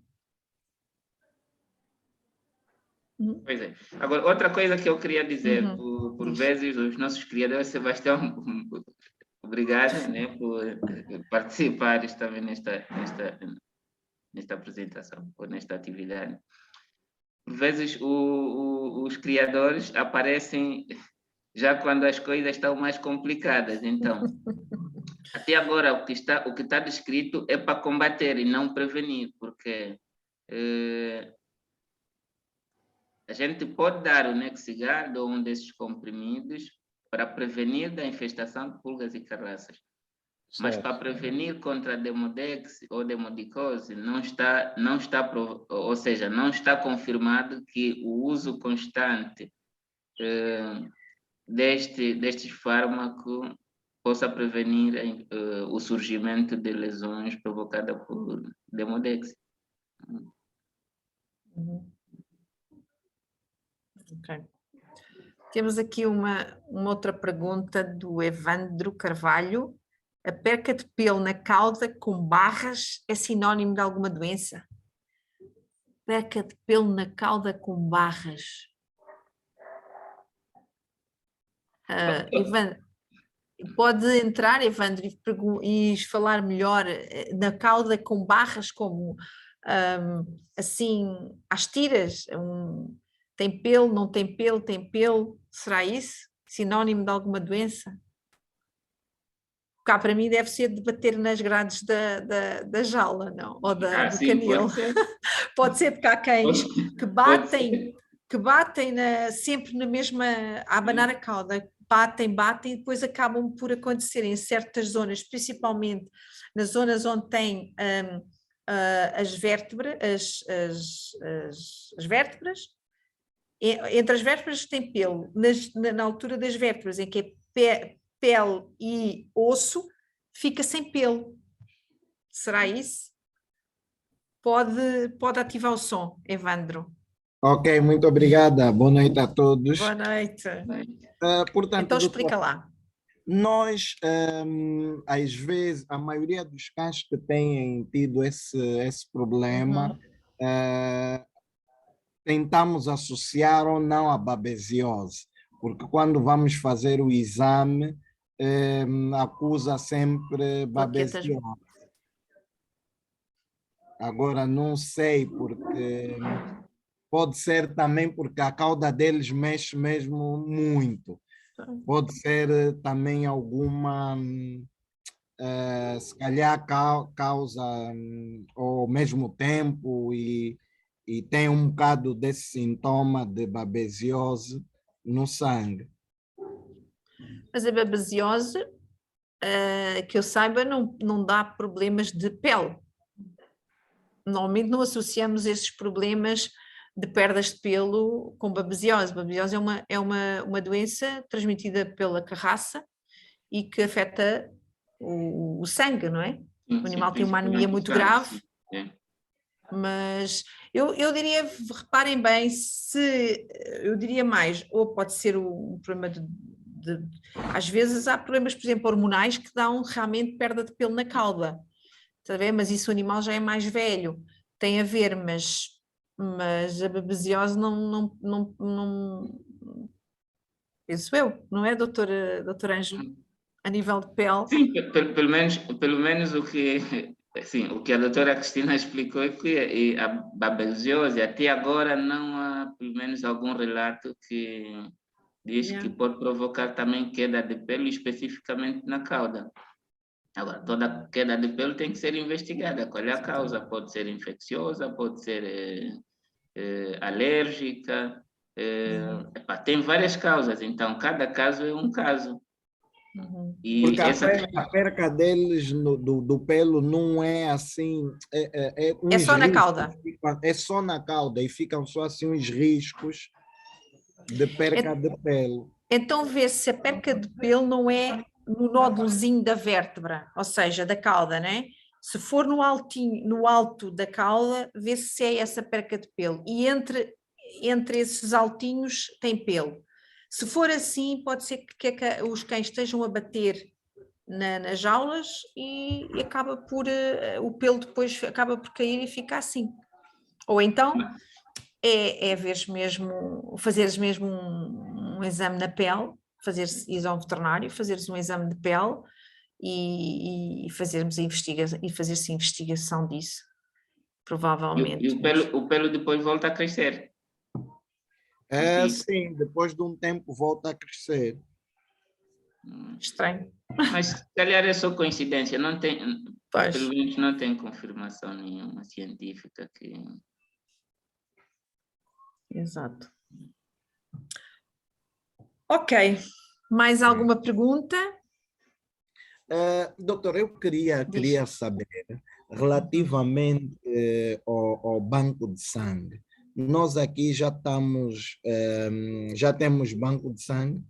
Pois é. Agora, outra coisa que eu queria dizer, por vezes, os nossos criadores, Sebastião, obrigado, né, por participares também nesta apresentação, ou nesta atividade. Por vezes, os criadores aparecem já quando as coisas estão mais complicadas. Então, até agora, o que está descrito é para combater e não prevenir, porque a gente pode dar o Nexigar ou um desses comprimidos para prevenir da infestação de pulgas e carraças. Mas para prevenir contra a Demodex ou Demodicose, não está, ou seja, não está confirmado que o uso constante destes fármacos possa prevenir o surgimento de lesões provocadas por Demodex. Okay. Temos aqui uma outra pergunta do Evandro Carvalho. A perca de pelo na cauda com barras é sinónimo de alguma doença? Perca de pelo na cauda com barras. Evandro, pode entrar, Evandro, e falar melhor na cauda com barras como assim, às tiras? Tem pelo, não tem pelo, tem pelo? Será isso? Sinónimo de alguma doença? Cá para mim deve ser de bater nas grades da jaula, não? Ou do Sim, canil. Pode ser porque há cães que batem sempre na mesma, a abanar a cauda, batem e depois acabam por acontecer em certas zonas, principalmente nas zonas onde tem as vértebras, as vértebras, entre as vértebras tem pelo, na altura das vértebras em que é pele e osso, fica sem pelo. Será isso? Pode ativar o som, Evandro. Ok, muito obrigada. Boa noite a todos. Boa noite. Portanto, então explica lá. Nós, às vezes, a maioria dos cães que têm tido esse problema, tentamos associar ou não a babesiose, porque quando vamos fazer o exame, acusa sempre babesiose. Agora, não sei, porque pode ser também porque a cauda deles mexe mesmo muito. Pode ser também alguma, se calhar causa ao mesmo tempo e tem um bocado desse sintoma de babesiose no sangue. Mas a babesiose, que eu saiba, não dá problemas de pele. Normalmente não associamos esses problemas de perdas de pelo com babesiose. Babesiose é uma doença transmitida pela carraça e que afeta o sangue, não é? O animal tem uma anemia muito grave, mas eu diria, reparem bem, eu diria mais, ou pode ser um problema às vezes há problemas, por exemplo, hormonais que dão realmente perda de pelo na cauda, está a ver? Mas isso o animal já é mais velho, tem a ver, mas a babesiose não penso eu, não é, doutor Ângelo? A nível de pele? Sim, pelo menos o que a doutora Cristina explicou é que a babesiose, até agora não há pelo menos algum relato que diz que pode provocar também queda de pelo, especificamente na cauda. Agora, toda queda de pelo tem que ser investigada. Qual é a causa? Pode ser infecciosa, pode ser alérgica, tem várias causas, então cada caso é um caso. E porque a perca deles do pelo não é assim... É só na cauda. É só na cauda e ficam só assim uns riscos de perca de pelo. Então vê-se a perca de pelo não é no nódulozinho da vértebra, ou seja, da cauda, né? Se for no alto da cauda, vê-se se é essa perca de pelo. E entre esses altinhos tem pelo. Se for assim, pode ser que os cães estejam a bater nas jaulas e acaba por o pelo depois acaba por cair e fica assim. Ou então fazeres mesmo um exame na pele, ires ao veterinário, fazeres um exame de pele e fazermos fazer-se a investigação disso, provavelmente. O pelo depois volta a crescer. Sim, depois de um tempo volta a crescer. Estranho. Mas se calhar é só coincidência, não tem, Pois. pelo menos não tem confirmação nenhuma científica que... Exato. Ok. Mais alguma pergunta? Doutor, eu queria saber, relativamente ao banco de sangue, nós aqui já temos banco de sangue?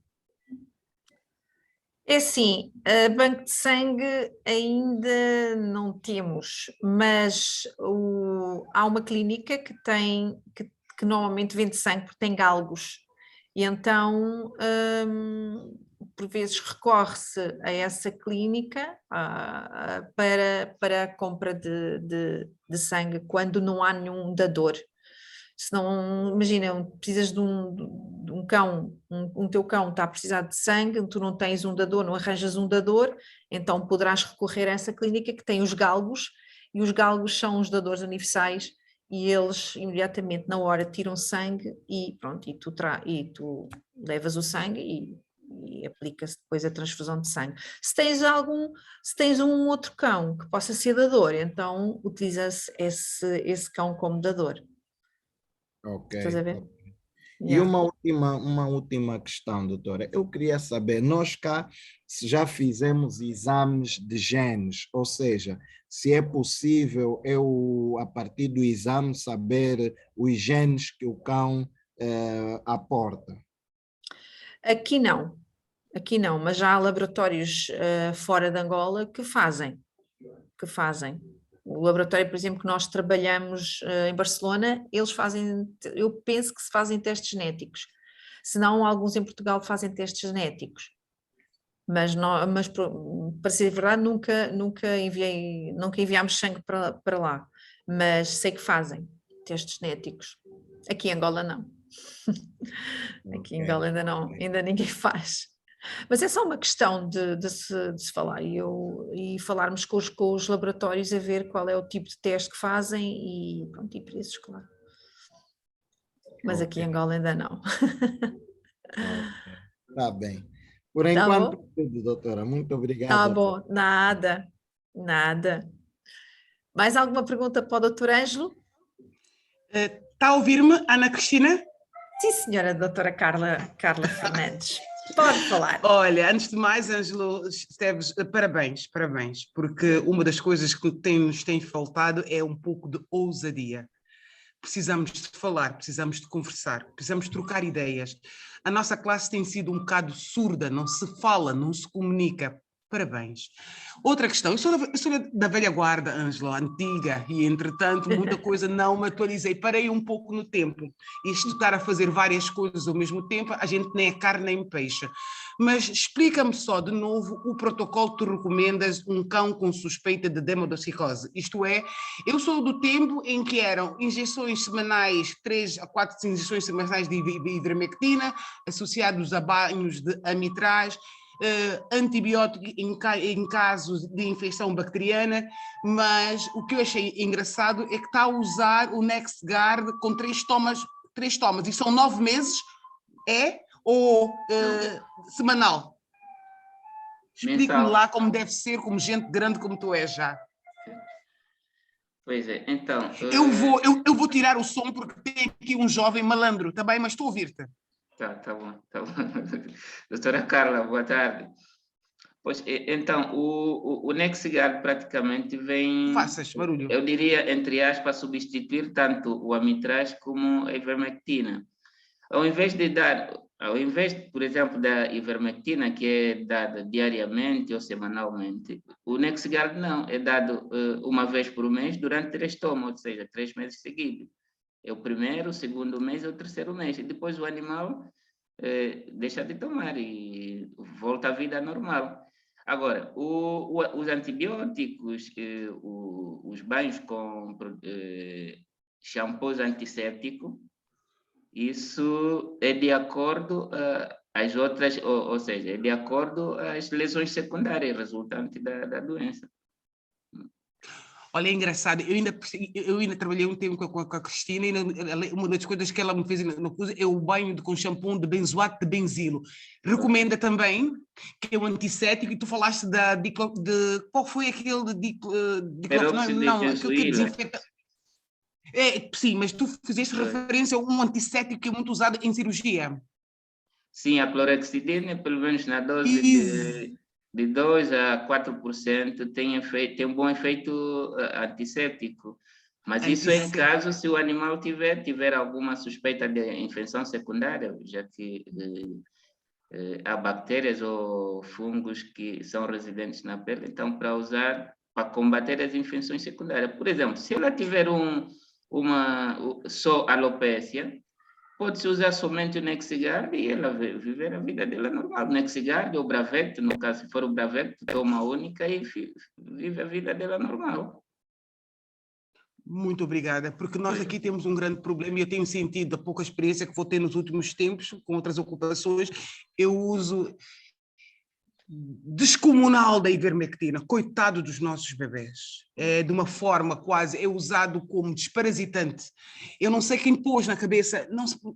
É assim, banco de sangue ainda não temos, mas há uma clínica que normalmente vende sangue porque tem galgos, e então por vezes recorre-se a essa clínica para a compra de sangue quando não há nenhum dador. Se não, imagina, precisas de um cão, um teu cão está a precisar de sangue, tu não tens um dador, não arranjas um dador, então poderás recorrer a essa clínica que tem os galgos, e os galgos são os dadores universais, e eles imediatamente na hora tiram sangue e pronto, e tu levas o sangue e aplica-se depois a transfusão de sangue. Se tens um outro cão que possa ser dador, então utiliza-se esse cão como dador. Ok. Estás a ver? Okay. E uma última questão, doutora. Eu queria saber, nós cá já fizemos exames de genes, ou seja, se é possível eu, a partir do exame, saber os genes que o cão aporta. Aqui não, mas já há laboratórios fora de Angola que fazem. O laboratório, por exemplo, que nós trabalhamos em Barcelona, eles fazem, eu penso que se fazem testes genéticos. Se não, alguns em Portugal fazem testes genéticos. Mas para ser verdade, nunca enviámos sangue para lá. Mas sei que fazem testes genéticos. Aqui em Angola não. Aqui em Angola ainda ninguém faz. Mas é só uma questão de se falar e falarmos com os laboratórios a ver qual é o tipo de teste que fazem e pronto, e preços, claro. Mas aqui em Angola ainda não. Está bem. Por Tá enquanto, bom? tudo, doutora. Muito obrigado. Tá bom, nada. Mais alguma pergunta para o doutor Ângelo? Está a ouvir-me, Ana Cristina? Sim, senhora doutora Carla Fernandes. Pode falar. Olha, antes de mais, Ângelo Esteves, parabéns, porque uma das coisas que nos tem faltado é um pouco de ousadia. Precisamos de falar, precisamos de conversar, precisamos de trocar ideias. A nossa classe tem sido um bocado surda, não se fala, não se comunica. Parabéns. Outra questão, eu sou da velha guarda, Ângela, antiga, e entretanto muita coisa não me atualizei, parei um pouco no tempo. Isto estar a fazer várias coisas ao mesmo tempo, a gente nem é carne nem peixe. Mas explica-me só de novo o protocolo que tu recomendas um cão com suspeita de dermatocicose. Isto é, eu sou do tempo em que eram injeções semanais, 3 a 4 injeções semanais de ivermectina, associados a banhos de amitraz, antibiótico em casos de infecção bacteriana, mas o que eu achei engraçado é que está a usar o NexGard com 3 tomas, e são 9 meses, ou semanal? Explique-me lá como deve ser, como gente grande como tu és já. Pois é, então... Eu vou tirar o som porque tem aqui um jovem malandro, tá bem? Mas estou a ouvir-te. Tá bom. Doutora Carla, boa tarde. Pois, então, o NexGard praticamente vem... Faças barulho. Eu diria, entre aspas, substituir tanto o amitraz como a ivermectina. Ao invés de dar Ao invés, por exemplo, da ivermectina, que é dada diariamente ou semanalmente, o NexGard não, é dado uma vez por mês durante 3 tomas, ou seja, 3 meses seguidos. É o primeiro, o segundo mês e o terceiro mês. E depois o animal deixa de tomar e volta à vida normal. Agora, os antibióticos, os banhos com shampoos antissépticos, isso é de acordo às outras, ou seja, é de acordo às lesões secundárias resultantes da doença. Olha, é engraçado, eu ainda trabalhei um tempo com a Cristina e uma das coisas que ela me fez é o banho com shampoo de benzoato de benzilo. Recomenda também, que é um antisséptico, e tu falaste qual foi aquele de Peróxido de não, aquele que benzoíla. desinfeta. Sim, mas tu fizeste referência a um antisséptico que é muito usado em cirurgia. Sim, a clorexidina, pelo menos na dose de 2 a 4%, tem um bom efeito antisséptico. Mas isso é em caso se o animal tiver alguma suspeita de infecção secundária, já que há bactérias ou fungos que são residentes na pele, então para usar para combater as infecções secundárias. Por exemplo, se ela tiver só alopécia, pode-se usar somente o NexGard e ela viver a vida dela normal. NexGard ou Bravecto, no caso, se for o Bravecto, toma única e vive a vida dela normal. Muito obrigada, porque nós aqui temos um grande problema e eu tenho sentido, a pouca experiência que vou ter nos últimos tempos, com outras ocupações, eu uso descomunal da ivermectina, coitado dos nossos bebés. É de uma forma quase, é usado como desparasitante. Eu não sei quem pôs na cabeça,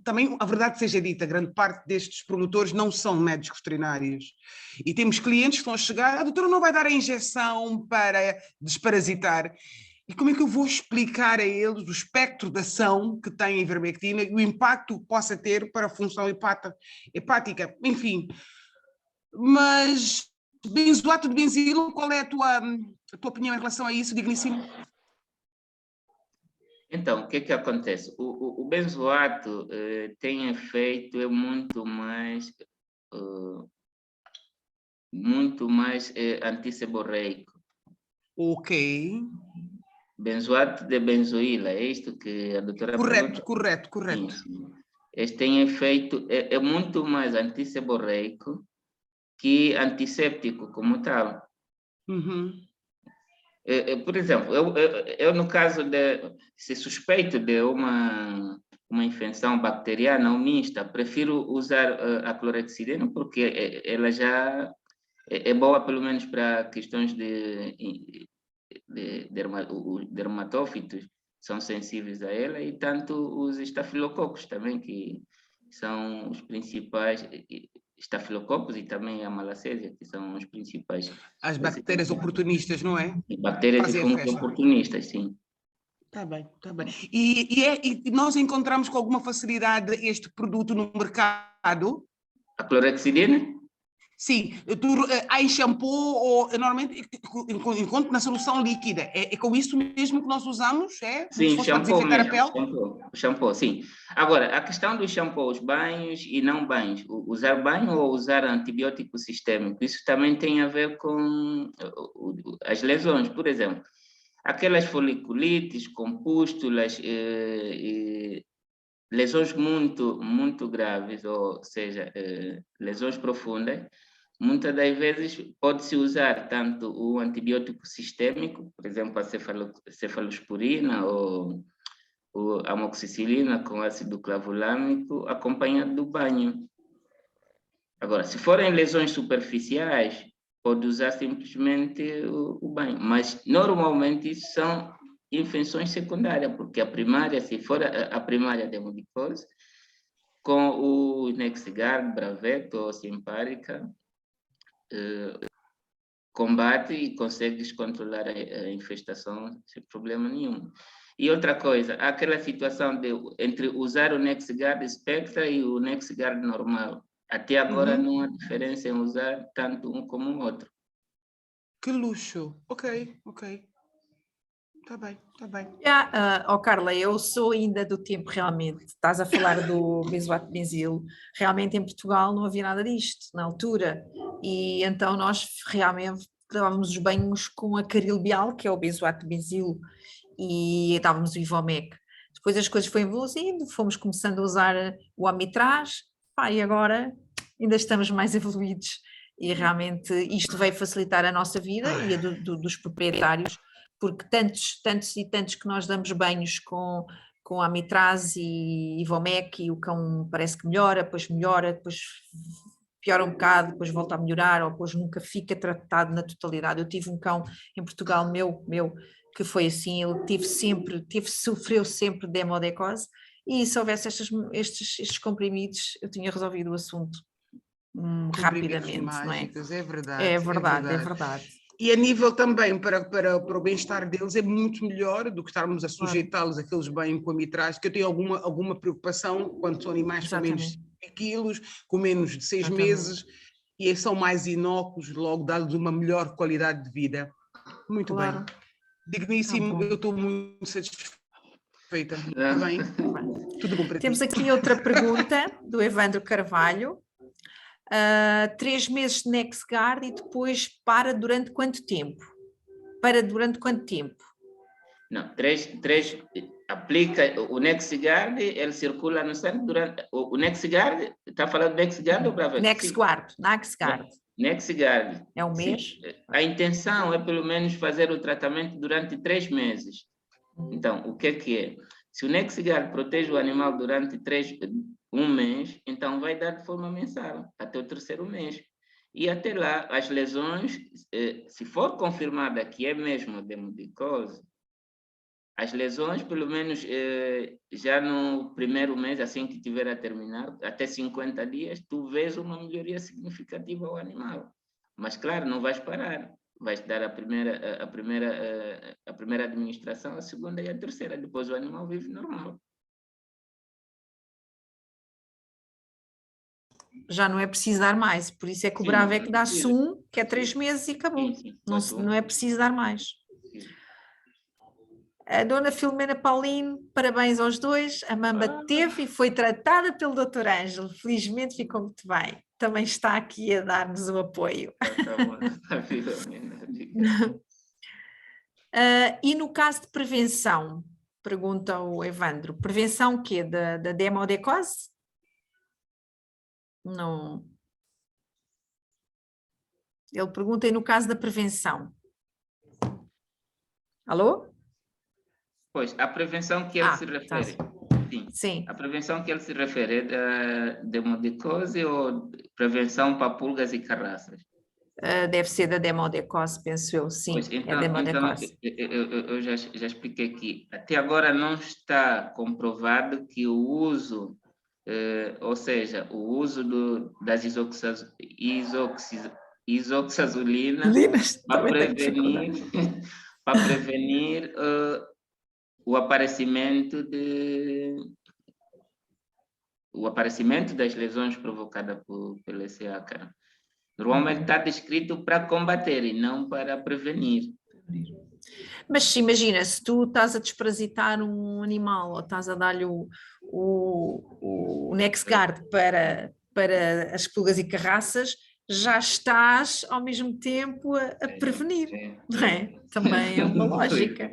também a verdade seja dita, grande parte destes promotores não são médicos veterinários. E temos clientes que estão a chegar, a doutora não vai dar a injeção para desparasitar. E como é que eu vou explicar a eles o espectro de ação que tem a ivermectina e o impacto que possa ter para a função hepática? Enfim, mas benzoato de benzilo, qual é a tua opinião em relação a isso, digníssimo? Então, o que acontece? O benzoato tem efeito muito mais antisseborreico. Ok. Benzoato de benzoíla, é isto que a doutora pergunta? Correto. Sim. Este tem efeito, é muito mais antisseborreico que antisséptico como tal. Uhum. Por exemplo, eu no caso se suspeito de uma infecção bacteriana ou mista, prefiro usar a clorexidina porque ela já é boa pelo menos para questões de os dermatófitos são sensíveis a ela e tanto os estafilococos também, que são os principais estafilococos e também a malacésia, que são os principais. As bactérias oportunistas, não é? Bactérias e fungos oportunistas, sim. Está bem. E nós encontramos com alguma facilidade este produto no mercado? A clorexidina? Sim, há em shampoo ou normalmente encontro na solução líquida. É com isso mesmo que nós usamos? Sim, se para desinfetar a pele? Shampoo, sim. Agora, a questão dos shampoos, banhos e não banhos, usar banho ou usar antibiótico sistêmico, isso também tem a ver com as lesões. Por exemplo, aquelas foliculites com pústulas, lesões muito graves, ou seja, lesões profundas, muitas das vezes pode-se usar tanto o antibiótico sistêmico, por exemplo, a cefalosporina ou a amoxicilina com ácido clavulâmico, acompanhado do banho. Agora, se forem lesões superficiais, pode usar simplesmente o banho, mas normalmente isso são infecções secundárias, porque a primária, se for a primária de hemodicose, com o NexGard, Bravecto ou Simparica, combate e consegues controlar a infestação sem problema nenhum. E outra coisa, aquela situação entre usar o NexGard Spectra e o NexGard normal. Até agora não há diferença em usar tanto um como o outro. Que luxo. Ok. está bem, está bem. Carla, eu sou ainda do tempo realmente, estás a falar do benzoato-benzilo, realmente em Portugal não havia nada disto na altura, e então nós realmente dávamos os banhos com a Carilbial, que é o benzoato-benzilo, e dávamos o Ivomec. Depois as coisas foram evoluindo, fomos começando a usar o Amitraz, e agora ainda estamos mais evoluídos, e realmente isto veio facilitar a nossa vida e a dos proprietários, porque tantos que nós damos banhos com Amitraz e Ivomec, e o cão parece que melhora, depois piora um bocado, depois volta a melhorar, ou depois nunca fica tratado na totalidade. Eu tive um cão em Portugal, meu que foi assim, ele sofreu sempre de hemodecose, e se houvesse estes comprimidos, eu tinha resolvido o assunto rapidamente, mágicos, não é? É verdade. É verdade. E a nível também para o bem-estar deles é muito melhor do que estarmos a sujeitá-los àqueles banhos com amitraz, que eu tenho alguma preocupação quando são animais com menos de 5 quilos, com menos de 6 meses, e são mais inóculos, logo dá-lhes uma melhor qualidade de vida. Muito bem. Digníssimo, eu estou muito satisfeita. Está bem? Tudo bom para ti. Temos aqui outra pergunta do Evandro Carvalho. 3 meses de NexGard e depois para durante quanto tempo? Não, aplica o NexGard, ele circula no sangue durante... O NexGard, está falando do NexGard ou Bravec? NexGard. NexGard. É um mês? A intenção é pelo menos fazer o tratamento durante 3 meses. Então, o que é? Se o NexGard protege o animal durante 1 mês, então vai dar de forma mensal, até o 3º mês. E até lá, as lesões, se for confirmada que é mesmo demodicose, as lesões, pelo menos já no 1º mês, assim que tiver a terminar, até 50 dias, tu vês uma melhoria significativa ao animal. Mas, claro, não vais parar. Vais dar a primeira administração, a segunda e a terceira. Depois o animal vive normal. Já não é preciso dar mais, por isso é que o Bravec dá-se que é 3 meses e acabou. Não é preciso dar mais. A dona Filomena Paulino, parabéns aos dois. A Mamba teve e foi tratada pelo Dr. Ângelo. Felizmente ficou muito bem. Também está aqui a dar-nos o apoio. E no caso de prevenção, pergunta o Evandro, prevenção o quê? Da demodecose? Não. Ele pergunta aí no caso da prevenção. Alô? Pois, a prevenção que ele se refere. Sim. A prevenção que ele se refere é da demodecose ou prevenção para pulgas e carraças? Deve ser da demodecose, penso eu, sim. Pois, então, é demodecose. Eu já expliquei aqui. Até agora não está comprovado que o uso, ou seja, o uso das isoxazolina para prevenir o aparecimento das lesões provocadas pelo SACA. Normalmente está descrito para combater e não para prevenir. Mas imagina, se tu estás a desparasitar um animal ou estás a dar-lhe o NexGard para as pulgas e carraças, já estás ao mesmo tempo a prevenir, não é? Também é uma lógica.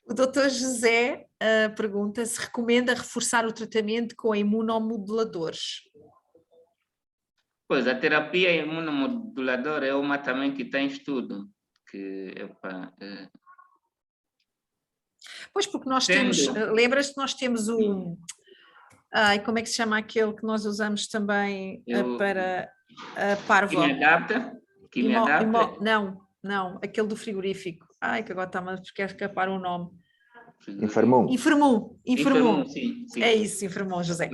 O Dr. José pergunta se recomenda reforçar o tratamento com imunomoduladores. Pois, a terapia imunomoduladora é uma também que está em estudo. Pois, porque nós temos, lembras-te que nós temos como é que se chama aquele que nós usamos também para a parvo? Quimiadapta? Não, aquele do frigorífico. Que agora está-me a escapar o nome. Infermum, sim. É isso, Infermum, José.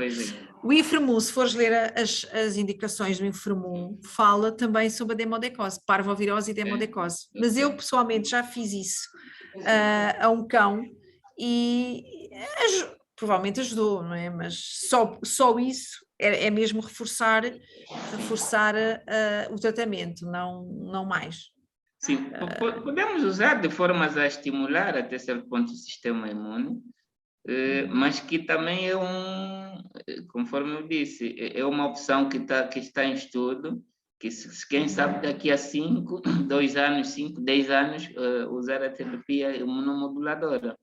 O Infermum, se fores ler as indicações do Infermum, fala também sobre a demodecose, parvovirose e demodecose. Mas eu, pessoalmente, já fiz isso a um cão e provavelmente ajudou, não é? Mas só isso é mesmo reforçar o tratamento, não mais. Sim, podemos usar de formas a estimular até certo ponto o sistema imune, mas que também conforme eu disse, é uma opção que está em estudo, que quem sabe daqui a 5, 2 anos, 5, 10 anos, usar a terapia imunomoduladora.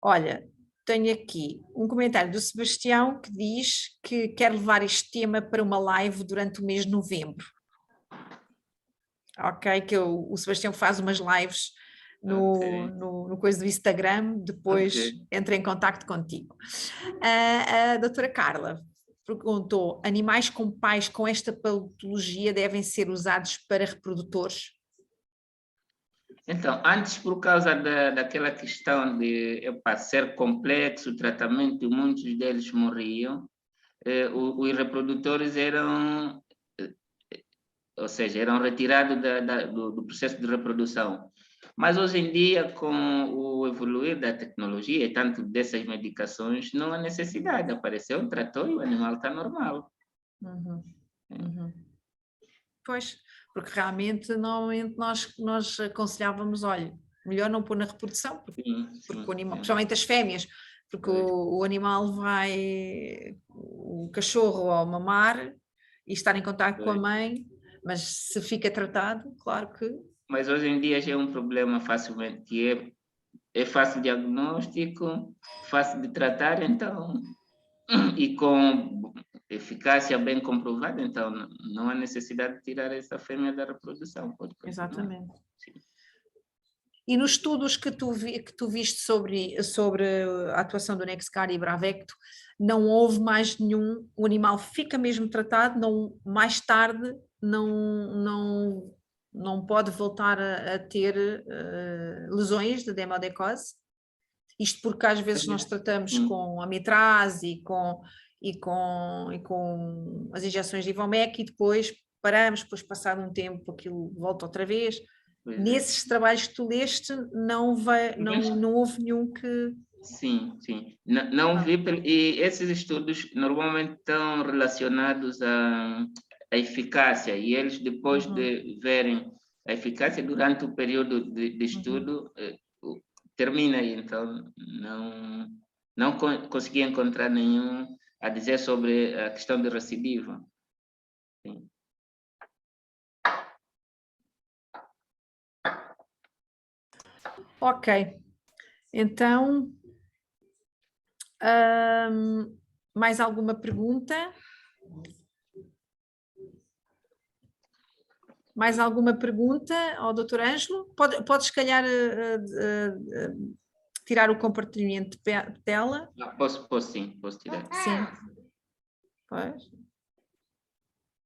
Olha, tenho aqui um comentário do Sebastião que diz que quer levar este tema para uma live durante o mês de novembro. Ok, que o Sebastião faz umas lives no coisa do Instagram, depois entra em contacto contigo. A doutora Carla perguntou: animais com pais com esta patologia devem ser usados para reprodutores? Então, antes, por causa daquela questão de ser complexo o tratamento, muitos deles morriam, os reprodutores eram, ou seja, eram retirados do processo de reprodução. Mas hoje em dia, com o evoluir da tecnologia e tanto dessas medicações, não há necessidade. Apareceu, tratou e o animal está normal. Pois, porque realmente normalmente nós aconselhávamos, olha, melhor não pôr na reprodução, porque o animal, principalmente as fêmeas, porque o animal o cachorro ao mamar e estar em contato com a mãe, mas se fica tratado, claro que... Mas hoje em dia já é um problema facilmente, que é fácil diagnóstico, fácil de tratar, então, e com eficácia bem comprovada, então não há necessidade de tirar essa fêmea da reprodução. Exatamente. Sim. E nos estudos que tu viste sobre a atuação do NexGard e Bravecto, não houve mais nenhum, o animal fica mesmo tratado, mais tarde não pode voltar a ter lesões de demodecose? Isto porque às vezes nós tratamos com amitraz e com as injeções de Ivomec e depois paramos, depois passado um tempo aquilo volta outra vez. Nesses trabalhos que tu leste não houve nenhum que... Sim. Não vi, e esses estudos normalmente estão relacionados à eficácia, e eles depois de verem a eficácia durante o período de estudo, termina aí, então não consegui encontrar nenhum a dizer sobre a questão de recidiva. Sim. Ok, então, mais alguma pergunta? Mais alguma pergunta ao Dr. Ângelo? Podes, se calhar, tirar o compartilhamento de tela? Posso sim, posso tirar. Sim.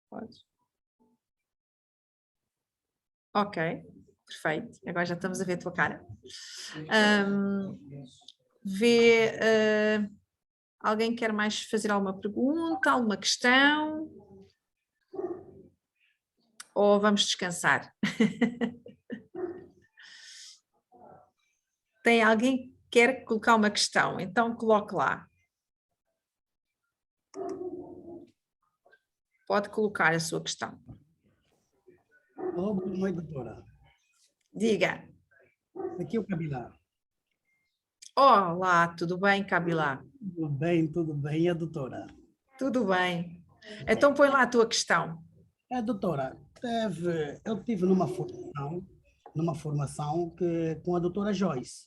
Podes. Ok, perfeito. Agora já estamos a ver a tua cara. Alguém quer mais fazer alguma pergunta, alguma questão? Ou vamos descansar? Tem alguém que quer colocar uma questão? Então coloque lá. Pode colocar a sua questão. Olá, boa noite, doutora. Diga. Aqui é o Cabilá. Olá, tudo bem, Cabilá? Tudo bem. E a doutora? Tudo bem. Então põe lá a tua questão. Doutora, eu tive numa formação com a doutora Joyce.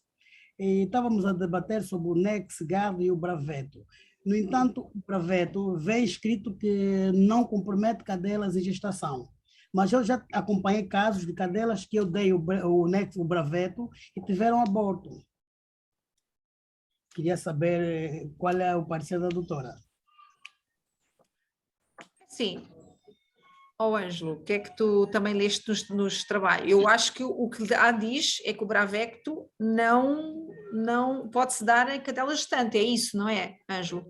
E estávamos a debater sobre o NexGard e o Bravecto. No entanto, o Bravecto vem escrito que não compromete cadelas em gestação. Mas eu já acompanhei casos de cadelas que eu dei o Bravecto e tiveram aborto. Queria saber qual é o parecer da doutora. Sim. Ângelo, o que é que tu também leste nos trabalhos? Eu acho que o que diz é que o Bravecto não pode-se dar em cadela gestante, é isso, não é, Ângelo?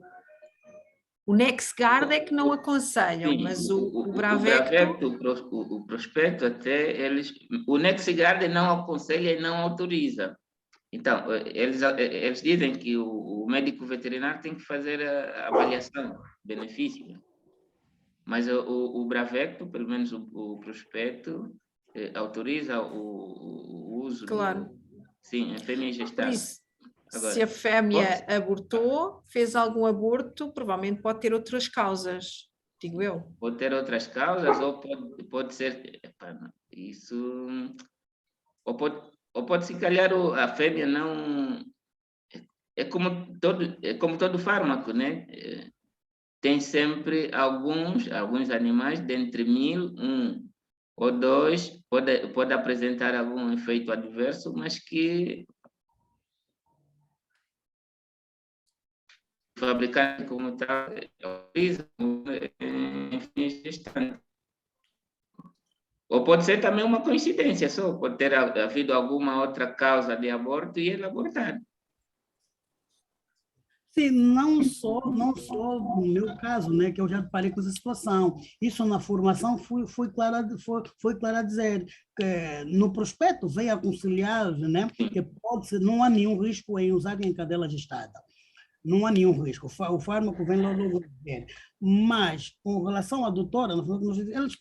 O NexGard é que não aconselham, sim, mas o Bravecto... O prospecto até o NexGard não aconselha e não autoriza. Então, eles dizem que o médico veterinário tem que fazer a avaliação de benefício. Mas o Bravecto, pelo menos o prospecto, autoriza o uso Claro. sim, em fêmea Por gestada. isso, Agora, se a fêmea abortou, fez algum aborto, provavelmente pode ter outras causas, digo eu. pode ter outras causas, ou pode ser, isso, ou pode se calhar a fêmea não, é como todo fármaco, né? Tem sempre alguns animais, dentre 1000, um ou dois, pode apresentar algum efeito adverso, mas que o fabricante como tal autoriza, enfim, gestante. Ou pode ser também uma coincidência só, pode ter havido alguma outra causa de aborto e ele abortar. Sim, não só no meu caso, né, que eu já deparei com essa situação. Isso na formação foi clara a dizer que no prospecto vem aconselhar, né, que pode ser, não há nenhum risco em usar em cadela gestada. Não há nenhum risco. O fármaco vem logo ver. Mas, com relação à doutora,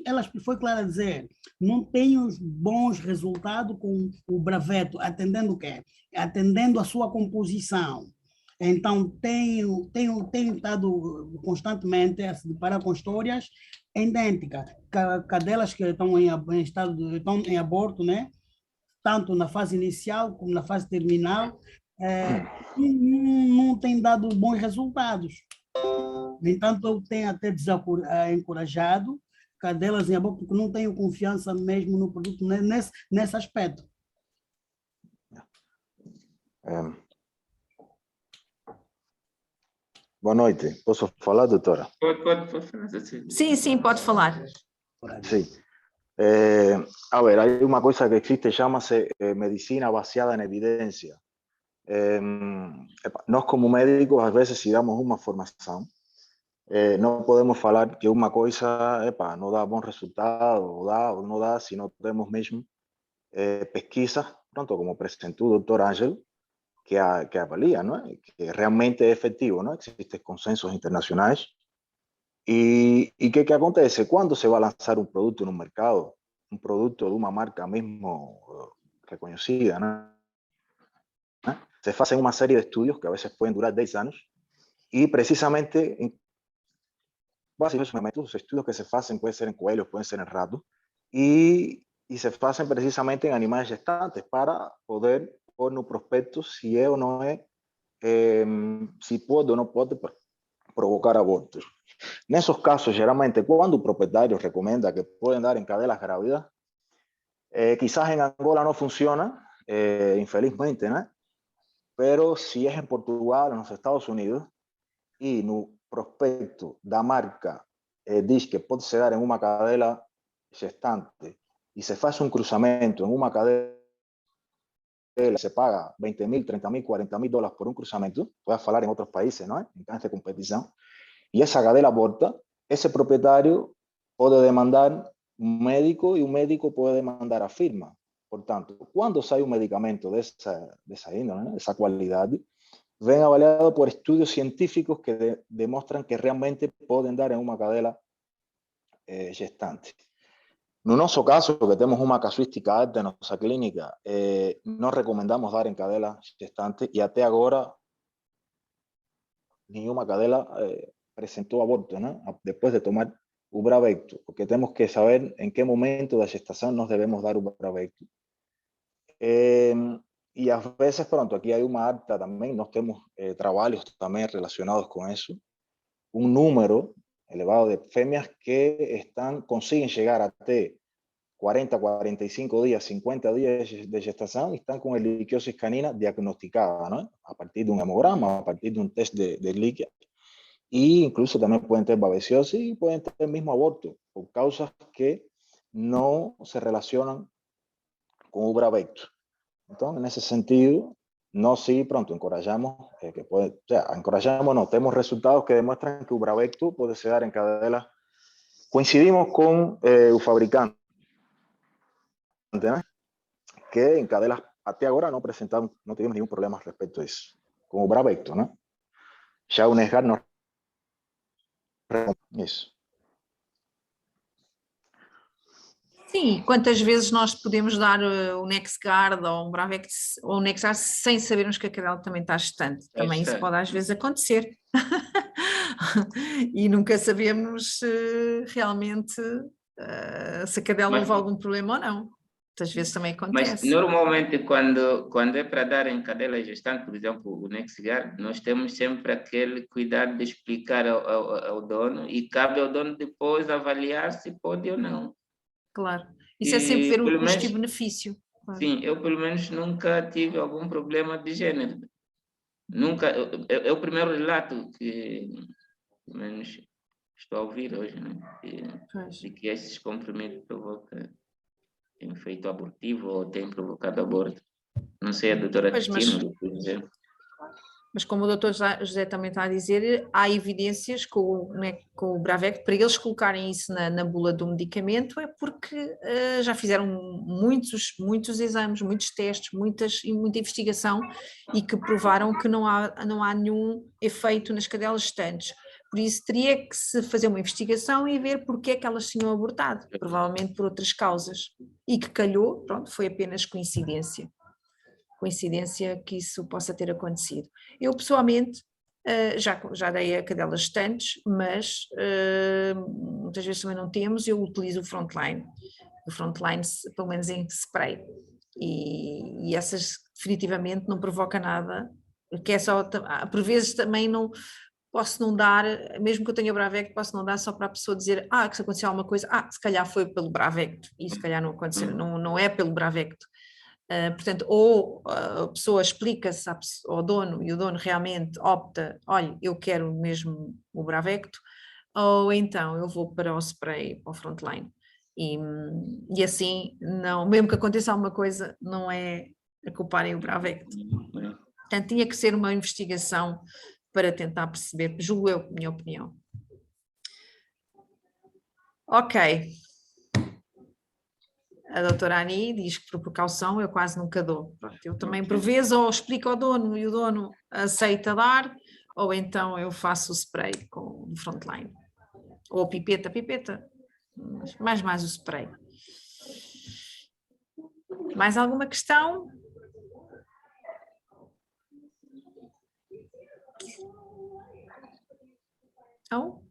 ela foi clara a dizer, não tenho bons resultados com o Braveto, atendendo o quê? Atendendo a sua composição. Então, tenho estado constantemente a se deparar com histórias idênticas, cadelas que estão estão em aborto, né? Tanto na fase inicial como na fase terminal, não tem dado bons resultados. No entanto, eu tenho até encorajado cadelas em aborto, porque não tenho confiança mesmo no produto nesse aspecto. Boa noite. Posso falar, doutora? Pode falar. Sim, pode falar. Sim. A ver, hay una cosa que existe, llámase medicina basada en evidencia. Nós, como médicos, às vezes, si damos uma formação, não podemos falar que uma coisa não dá bom resultado, ou dá ou não dá, se não temos mesmo pesquisas, pronto, como apresentou o doutor Ângelo, que avalia, ¿no? Que realmente es efectivo, ¿no? Existen consensos internacionais. ¿Y qué acontece? Cuando se va a lanzar un producto en un mercado, un producto de una marca mismo reconocida, ¿no? Se hacen una serie de estudios que a veces pueden durar 10 años y precisamente básicamente los estudios que se hacen pueden ser en coelhos, pueden ser en ratos y se hacen precisamente en animales gestantes para poder pôr no prospecto se é ou não é, se pode ou não pode provocar abortos. Nesses casos, geralmente, quando o proprietário recomenda que podem dar em cadelas grávidas, quizás em Angola não funciona, infelizmente, né? Pero se é em Portugal, nos Estados Unidos, e no prospecto da marca diz que pode se dar em uma cadela gestante e se faz um cruzamento em uma cadela, se paga 20.000, 30.000, 40.000 dólares por un cruzamiento, puedes hablar en otros países, ¿no? En casos de competición, y esa cadela aborta, ese propietario puede demandar un médico y un médico puede demandar a firma. Por tanto, cuando sale un medicamento de esa índole, ¿no? De esa cualidad, ven avaliado por estudios científicos que demuestran que realmente pueden dar en una cadela gestante. No nosso caso, que temos uma casuística alta na nossa clínica, nós recomendamos dar em cadela gestante e até agora nenhuma cadela apresentou aborto, né? Depois de tomar o Bravecto, porque temos que saber em que momento da gestação nós devemos dar o Bravecto. E às vezes, pronto, aqui há uma alta também, nós temos trabalhos também relacionados com isso, um número elevado de fêmeas que consiguen llegar até 40, 45 días, 50 días de gestación y están con heliquiosis canina diagnosticada, ¿no? A partir de un hemograma, a partir de un test de líquido. Y incluso también pueden tener babesiosis y pueden tener el mismo aborto por causas que no se relacionan con un Bravecto. Entonces, en ese sentido, no sí, pronto, encorajamos, tenemos resultados que demuestran que el Bravecto puede se dar en cadelas. Coincidimos con el fabricante, ¿no? Que en cadelas até agora no tuvimos ningún problema respecto a eso. Como Bravecto, ¿no? Ya UNESGAR no eso. Sim, quantas vezes nós podemos dar o NexGard ou um Bravect ou um NexGard sem sabermos que a cadela também está gestante. Também isso pode às vezes acontecer. E nunca sabemos realmente se a cadela houve algum problema ou não. Muitas vezes também acontece. Mas normalmente quando é para dar em cadela gestante, por exemplo, o NexGard, nós temos sempre aquele cuidado de explicar ao dono e cabe ao dono depois avaliar se pode ou não. Claro. Isso é sempre ver o custo e benefício. Claro. Sim, eu pelo menos nunca tive algum problema de gênero. Nunca, é o primeiro relato que pelo menos estou a ouvir hoje, né? De que esses comprimidos provocam efeito abortivo ou têm provocado aborto. Não sei a doutora Cristina, por exemplo. Mas como o doutor José também está a dizer, há evidências com o Bravect, para eles colocarem isso na bula do medicamento, é porque já fizeram muitos exames, muitos testes, muita investigação e que provaram que não há nenhum efeito nas cadelas gestantes. Por isso teria que se fazer uma investigação e ver porque é que elas tinham abortado, provavelmente por outras causas. E que calhou, pronto, foi apenas coincidência que isso possa ter acontecido. Eu pessoalmente já dei a cadelas gestantes, mas muitas vezes também não temos, eu utilizo o Frontline pelo menos em spray, e essas definitivamente não provoca nada, que é só, por vezes também não posso não dar, mesmo que eu tenha o Bravect, posso não dar só para a pessoa dizer, que se aconteceu alguma coisa, se calhar foi pelo Bravect, e se calhar não aconteceu, não é pelo Bravect. Portanto, ou a pessoa explica-se ao dono e o dono realmente opta, olha, eu quero mesmo o Bravecto, ou então eu vou para o spray, para o Frontline. E assim, não, mesmo que aconteça alguma coisa, não é a culparem o Bravecto. Portanto, tinha que ser uma investigação para tentar perceber, julgo eu, minha opinião. Ok. A doutora Ani diz que por precaução eu quase nunca dou. Pronto, eu também por vezes ou explico ao dono e o dono aceita dar, ou então eu faço o spray com o Frontline. Ou pipeta, mais o spray. Mais alguma questão? Não?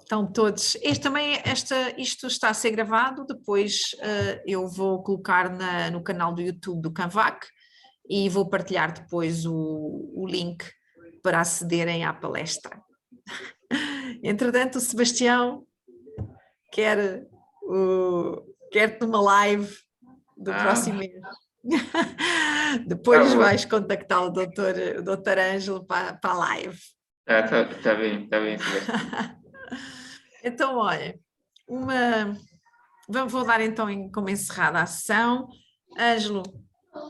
Então todos, isto está a ser gravado, depois eu vou colocar no canal do YouTube do Canvac e vou partilhar depois o link para acederem à palestra. Entretanto, o Sebastião quer numa live do próximo mês. Depois vais contactar o doutor Ângelo para a live. Tá bem, Sebastião. Então, olha, vou dar então como encerrada a sessão. Ângelo,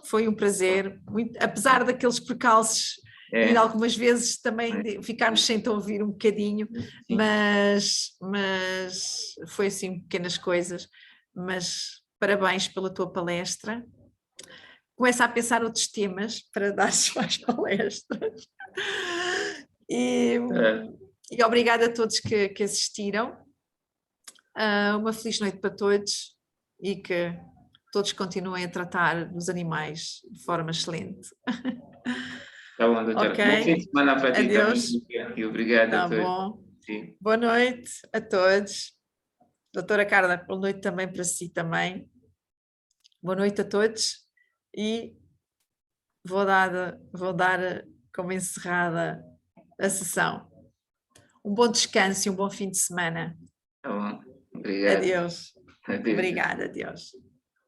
foi um prazer, apesar daqueles percalços e algumas vezes também ficarmos sem te ouvir um bocadinho, mas foi assim pequenas coisas, mas parabéns pela tua palestra. Começa a pensar outros temas para dar mais palestras. E obrigada a todos que assistiram. Uma feliz noite para todos e que todos continuem a tratar os animais de forma excelente. Tá bom, doutora. Okay. Bom fim de semana para ti Adeus. também. Obrigado a todos. Bom. Boa noite a todos. Doutora Carla, boa noite também para si também. Boa noite a todos e vou dar como encerrada a sessão. Um bom descanso e um bom fim de semana. Tá bom. Obrigado. Adeus. Obrigada, adeus.